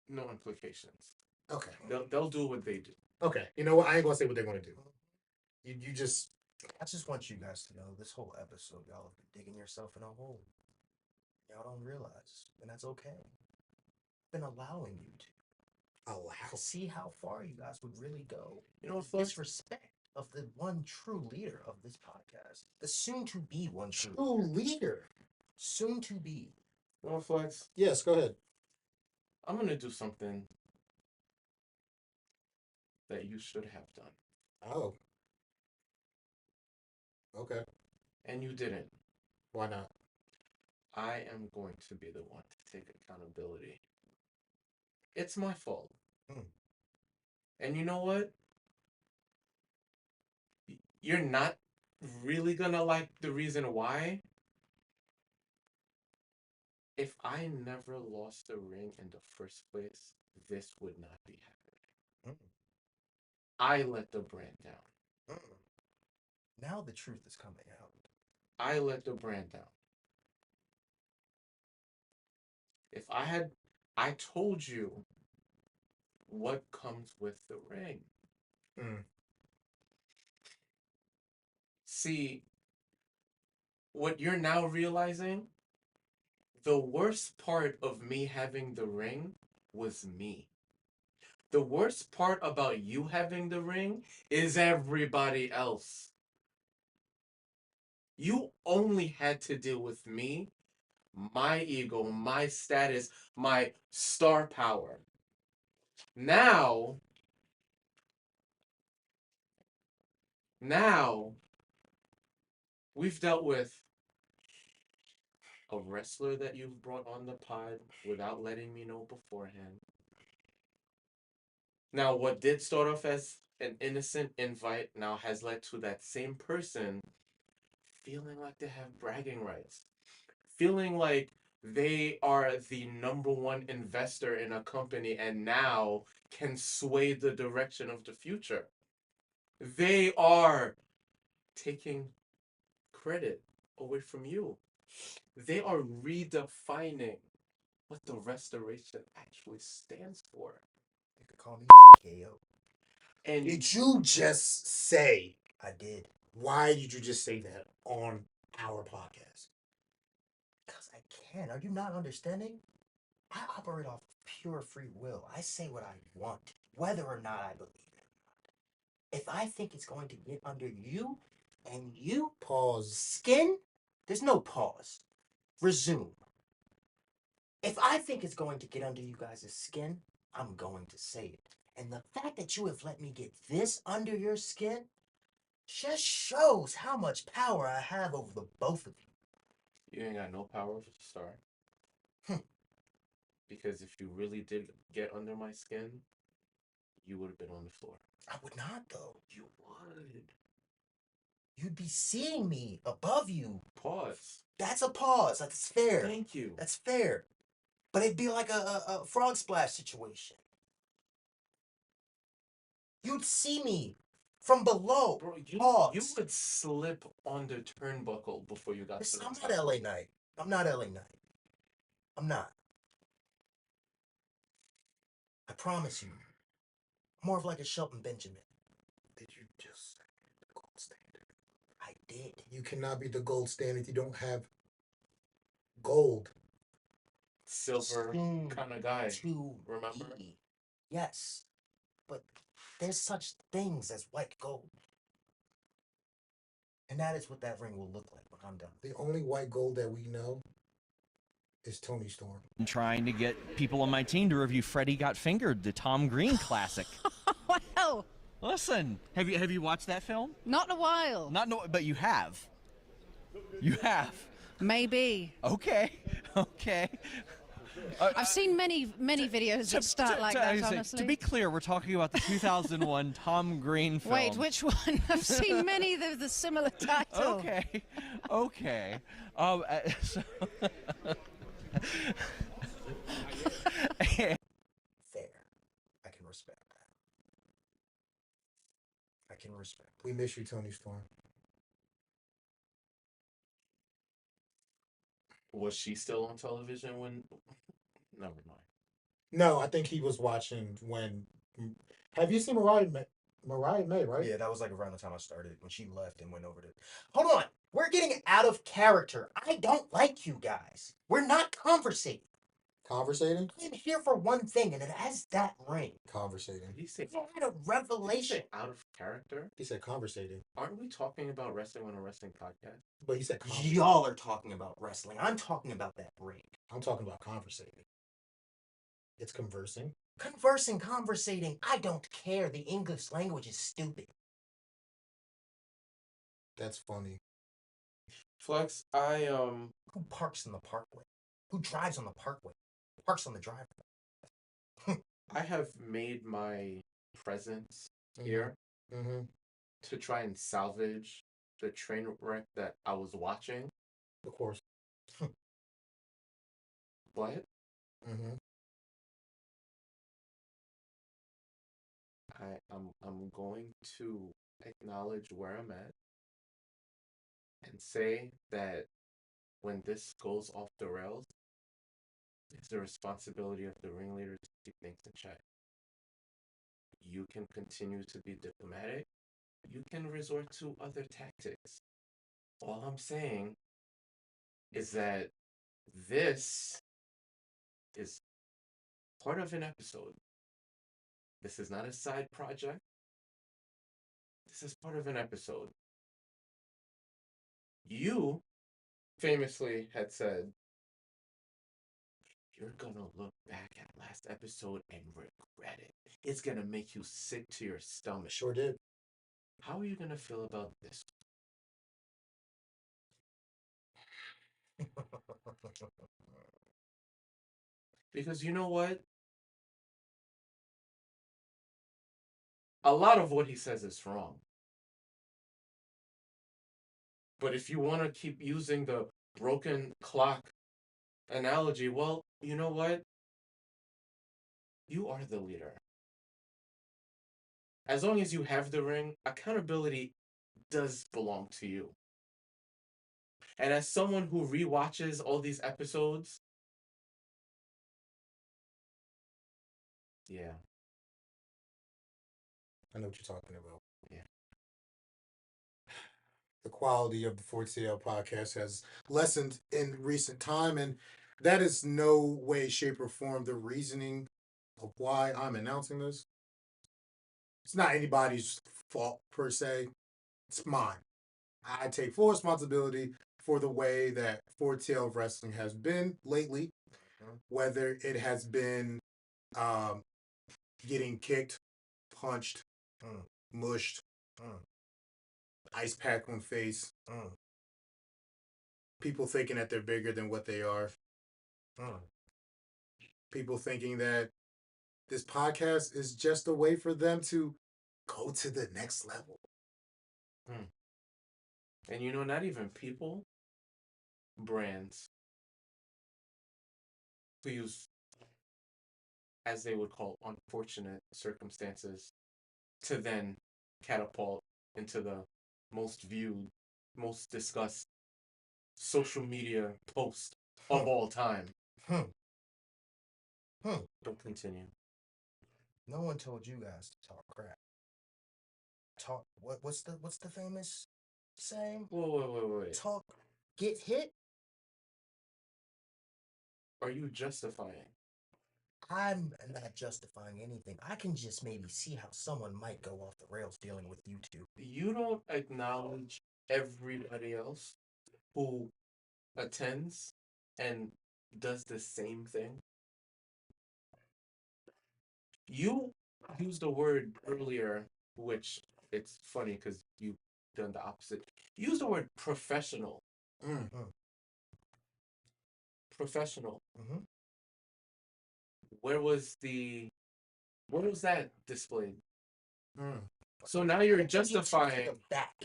No implications. Okay. They'll do what they do. Okay. You know what? I ain't gonna say what they're gonna do. You just. I just want you guys to know this whole episode, y'all have been digging yourself in a hole. Y'all don't realize, and that's okay. I've been allowing you to see how far you guys would really go. You know, Disrespect of the one true leader of this podcast, the soon-to-be one true leader. Soon-to-be. You know, Flex. Yes, go ahead. I'm gonna do something that you should have done. Oh. Okay. And you didn't. Why not? I am going to be the one to take accountability. It's my fault. And you know what? You're not really gonna like the reason why. If I never lost the ring in the first place, this would not be happening. I let the brand down. Now the truth is coming out. I let the brand down. If I told you what comes with the ring. See, what you're now realizing, the worst part of me having the ring was me. The worst part about you having the ring is everybody else. You only had to deal with me, my ego, my status, my star power. Now, we've dealt with a wrestler that you've brought on the pod without letting me know beforehand. Now, what did start off as an innocent invite now has led to that same person feeling like they have bragging rights. Feeling like they are the number one investor in a company and now can sway the direction of the future. They are taking credit away from you. They are redefining what the restoration actually stands for. You could call me TKO. And did you just say? I did. Why did you just say that on our podcast? Because I can. Are you not understanding? I operate off pure free will. I say what I want, whether or not I believe it or not. If I think it's going to get under you and you skin, there's no pause. Resume. If I think it's going to get under you guys' skin, I'm going to say it. And the fact that you have let me get this under your skin just shows how much power I have over the both of you. You ain't got no power to start. Because if you really did get under my skin, you would have been on the floor. I would not, though. You would. You'd be seeing me above you. Pause. That's a pause. That's fair. Thank you. That's fair. But it'd be like a frog splash situation. You'd see me from below. Bro, you would slip on the turnbuckle before you got to the I'm top. not LA Knight. I'm not LA Knight. I'm not. I promise you. More of like a Shelton Benjamin. Did you just say the gold standard? I did. You cannot be the gold standard if you don't have gold. Silver kind of guy. Remember? Yes. But there's such things as white gold. And that is what that ring will look like when I'm done. The only white gold that we know is Tony Storm. I'm trying to get people on my team to review Freddie Got Fingered, the Tom Green classic. Wow. Listen, have you watched that film? Not in a while. But you have. You have. Maybe. Okay. I've seen many videos that start like that, honestly. To be clear, we're talking about the 2001 Tom Green film. Wait, which one? I've seen many of the similar title. Okay. Fair. I can respect that. I can respect that. We miss you, Tony Storm. Was she still on television when? Never mind. No, I think he was watching when. Have you seen Mariah May? Mariah May, right? Yeah, that was like around the time I started when she left and went over to. Hold on, we're getting out of character. I don't like you guys. We're not conversating. Conversating? I'm here for one thing, and it has that ring. Conversating. He said, You had a revelation. out of character? He said conversating. Aren't we talking about wrestling on a wrestling podcast? But he said conversating. Y'all are talking about wrestling. I'm talking about that ring. I'm talking about conversating. It's conversing. Conversating. I don't care. The English language is stupid. That's funny. Flex, Who parks in the parkway? Who drives on the parkway? Parks on the driveway. I have made my presence here to try and salvage the train wreck that I was watching. Of course. But I'm going to acknowledge where I'm at and say that when this goes off the rails, it's the responsibility of the ringleader to keep things in check. You can continue to be diplomatic. You can resort to other tactics. All I'm saying is that this is part of an episode. This is not a side project. This is part of an episode. You famously had said, you're gonna look back at last episode and regret it. It's gonna make you sick to your stomach. Sure did. How are you gonna feel about this? Because you know what? A lot of what he says is wrong. But if you want to keep using the broken clock analogy, well, you know what? You are the leader. As long as you have the ring, accountability does belong to you. And as someone who rewatches all these episodes, yeah. I know what you're talking about. Yeah. The quality of the 4TL podcast has lessened in recent time, and that is no way, shape, or form the reasoning of why I'm announcing this. It's not anybody's fault, per se. It's mine. I take full responsibility for the way that 4TL wrestling has been lately, whether it has been getting kicked, punched, mushed, ice pack on face, people thinking that they're bigger than what they are, people thinking that this podcast is just a way for them to go to the next level. And you know, not even people, brands who use, as they would call, unfortunate circumstances to then catapult into the most viewed, most discussed social media post of all time. Don't continue. No one told you guys to talk crap. Talk. What's the famous saying? Wait. Talk. Get hit. Are you justifying? I'm not justifying anything. I can just maybe see how someone might go off the rails dealing with you two. You don't acknowledge everybody else who attends and does the same thing. You used a word earlier, which it's funny because you've done the opposite. You used the word professional. Professional. Where was that displayed? So now you're justifying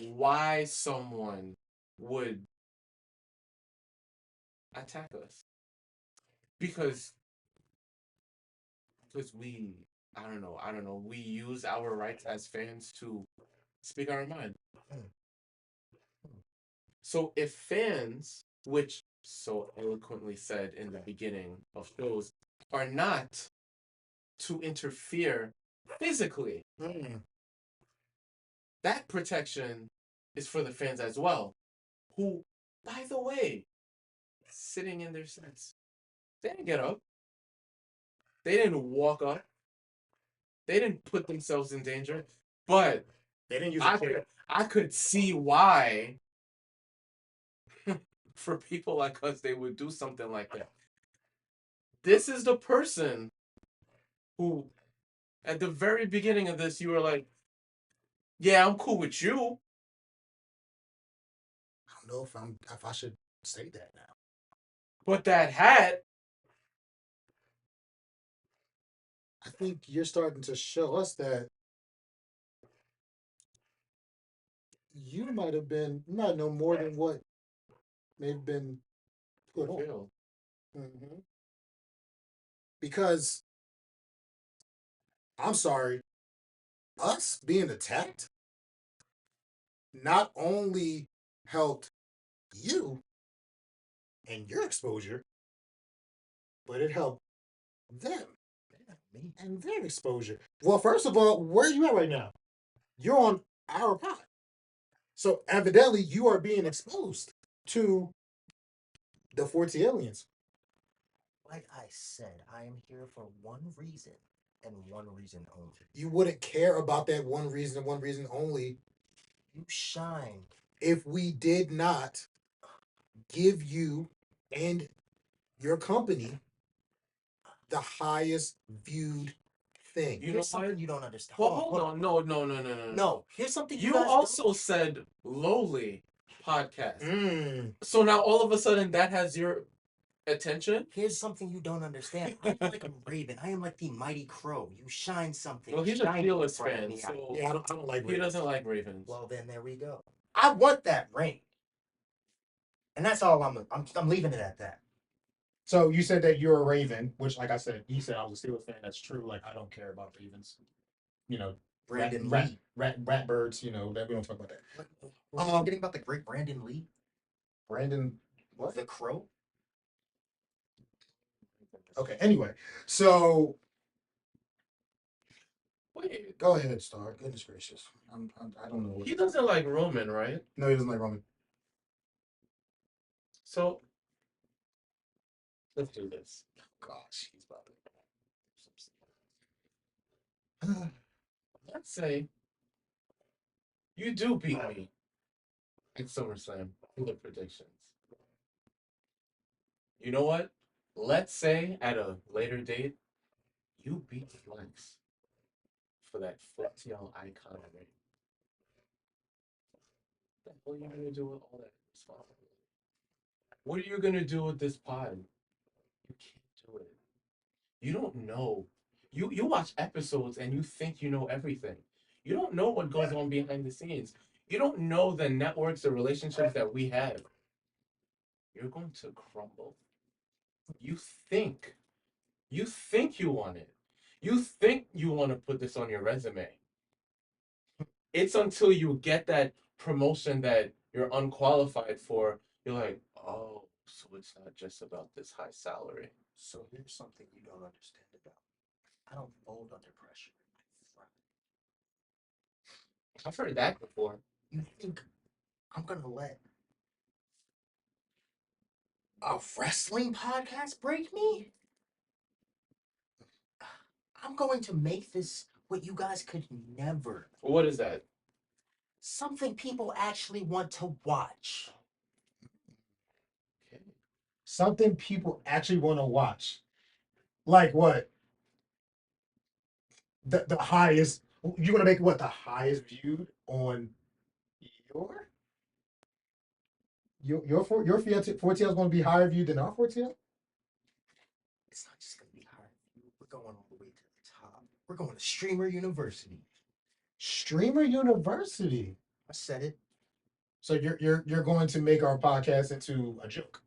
why someone would attack us. Because we, I don't know, we use our rights as fans to speak our mind. So if fans, which so eloquently said in the beginning of shows are not to interfere physically. That protection is for the fans as well, who, by the way, sitting in their seats. They didn't get up. They didn't walk up. They didn't put themselves in danger. But They didn't use a I kick. I could see why for people like us they would do something like that. This is the person who at the very beginning of this you were like, yeah, I'm cool with you. I don't know if I should say that now. But that hat, I think you're starting to show us that you might know more than what may have been put on. Because I'm sorry, us being attacked not only helped you and your exposure, but it helped them and their exposure. Well, first of all, where are you at right now? You're on our pod. So evidently you are being exposed to the 40 aliens. Like I said, I am here for one reason and one reason only. You wouldn't care about that one reason and one reason only. You shine. If we did not give you and your company the highest viewed thing. you know Here's something what? you don't understand. Well, hold on. No. No, here's something You guys also don't. said lowly podcast. Mm. So now all of a sudden that has your attention? Here's something you don't understand. I'm like a raven. I am like the mighty crow. You shine something. Well, he's a shiny in Steelers front of fan, me. so Yeah, I don't like he Ravens. doesn't like Ravens. Well, then there we go. I want that ring, and that's all. I'm leaving it at that. So you said that you're a Raven, which, like I said, he said I was a Steelers fan. That's true. Like I don't care about Ravens. You know, Brandon rat Lee. birds. You know that we don't talk about that. We're forgetting about the great Brandon Lee. Brandon, what? The Crow. Okay. Anyway, so Wait, go ahead, Star. Goodness gracious, I don't know. he doesn't like Roman, right? No, he doesn't like Roman. So let's do this. Gosh, he's about to. Let's say you do beat me at SummerSlam in the predictions. You know what? Let's say at a later date, you beat Flex for that 4TL icon ring. What the hell are you gonna do with all that responsibility? What are you gonna do with this pod? You can't do it. You don't know. You watch episodes and you think you know everything. You don't know what goes on behind the scenes. You don't know the networks, the relationships that we have. You're going to crumble. You think you want it. You think you want to put this on your resume. It's until you get that promotion that you're unqualified for, you're like, oh, so it's not just about this high salary. So here's something you don't understand about me. I don't fold under pressure. I've heard that before. You think I'm gonna let a wrestling podcast break me? I'm going to make this what you guys could never. What is that? Something people actually want to watch. Okay. Something people actually want to watch. Like what? The highest. You're gonna make what the highest viewed on your 4TL is going to be higher viewed than our 4TL? It's not just gonna be hard. We're going all the way to the top. We're going to Streamer University. Streamer University. I said it. So you're going to make our podcast into a joke.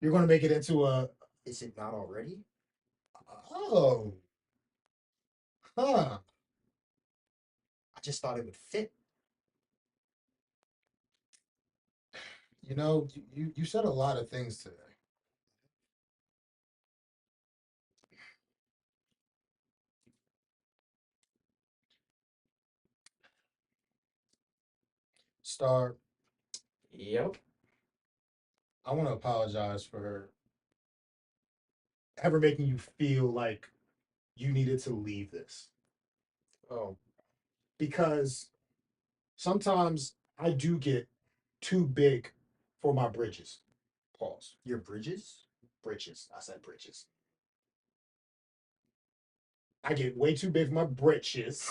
You're going to make it into a. Is it not already? Oh. Huh. I just thought it would fit. You know, you said a lot of things today. Star, Yep. I want to apologize for ever making you feel like you needed to leave this. Oh. Because sometimes I do get too big for my bridges. Pause. Your bridges? Britches. I said britches. I get way too big for my britches.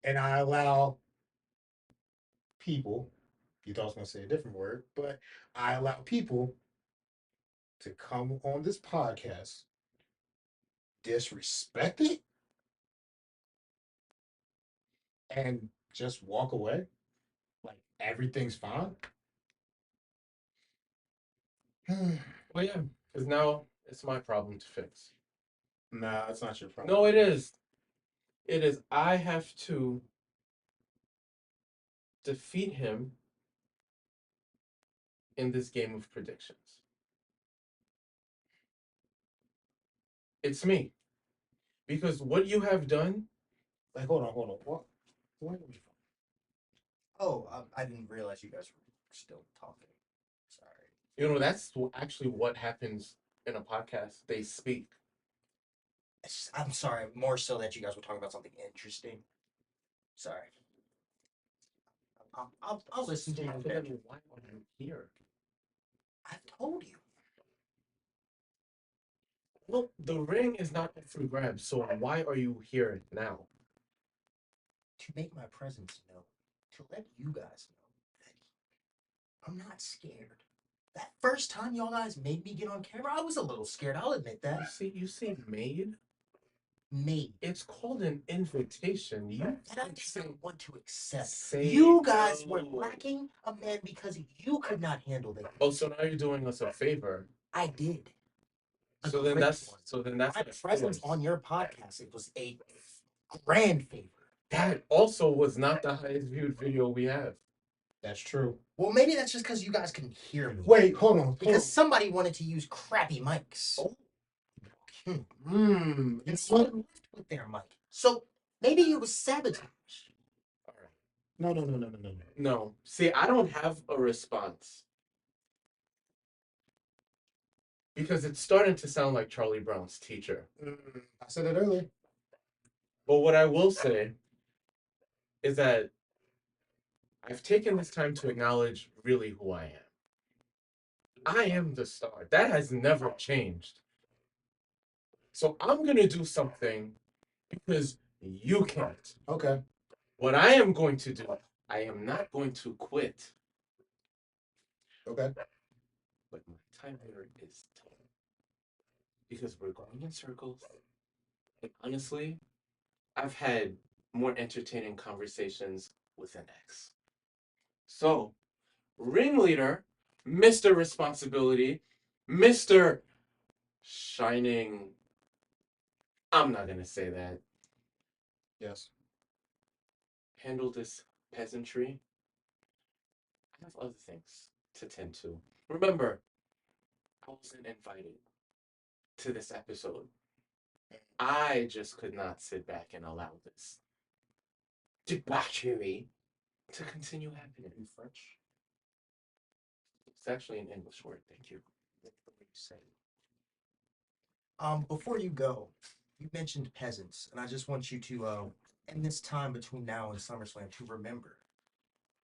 And I allow people, you thought I was going to say a different word, but I allow people to come on this podcast, disrespect it, and just walk away. Like everything's fine. Well, yeah, because now it's my problem to fix. Nah, that's not your problem. No, it is. It is. I have to defeat him in this game of predictions. It's me. Because what you have done. Like, hold on. What? Where are we from? Oh, I didn't realize you guys were still talking. Sorry. You know, that's actually what happens in a podcast. They speak. I'm sorry. More so that you guys were talking about something interesting. Sorry. I'll listen to you. Why are you here? I've told you. Well, the ring is not up for grabs, so why are you here now? To make my presence known. To let you guys know that I'm not scared. That first time y'all guys made me get on camera, I was a little scared. I'll admit that. You say made? Made. It's called an invitation. You that I just don't want to accept. Say You guys no. were lacking a man because you could not handle it. Oh, so now you're doing us a favor. I did. So then that's my presence on your podcast. It was a grand favor. That also was not the highest viewed video we have. That's true. Well, maybe that's just because you guys can hear me. Wait, hold on. Because somebody wanted to use crappy mics. Oh. And someone left with their mic. So maybe it was sabotage. All right. No. No. See, I don't have a response. Because it's starting to sound like Charlie Brown's teacher. I said it earlier. But what I will say is that I've taken this time to acknowledge really who I am. I am the star. That has never changed. So I'm going to do something because you can't. Okay. What I am going to do, I am not going to quit. Okay. But my time here is tough. Because we're going in circles. And honestly, I've had more entertaining conversations with an ex. So, ringleader, Mr. Responsibility, Mr. Shining. I'm not going to say that. Yes. Handle this peasantry. I have other things to tend to. Remember, I wasn't invited to this episode. I just could not sit back and allow this debauchery to continue happening. In French? It's actually an English word, thank you. That's the way you say it. Before you go, you mentioned peasants, and I just want you to, in this time between now and SummerSlam, to remember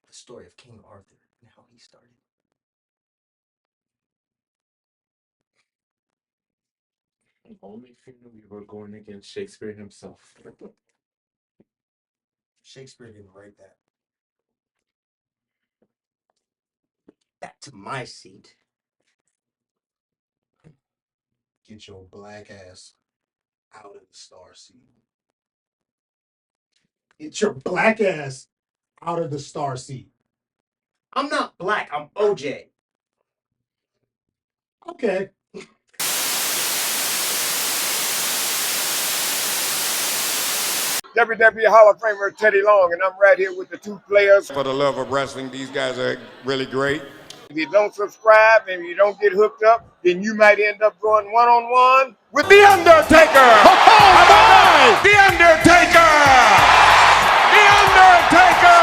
the story of King Arthur and how he started. Only if you knew you were going against Shakespeare himself. Shakespeare didn't write that. Back to my seat. Get your black ass out of the star seat. Get your black ass out of the star seat. I'm not black, I'm OJ. Okay. WWE Hall of Famer Teddy Long, and I'm right here with the two players. For the love of wrestling, these guys are really great. If you don't subscribe and you don't get hooked up, then you might end up going one-on-one with The Undertaker! Oh my! The Undertaker! The Undertaker!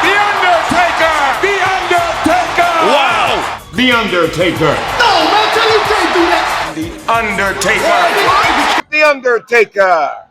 The Undertaker! The Undertaker! Wow! The Undertaker! No, man, tell you can't do that. The Undertaker! The Undertaker!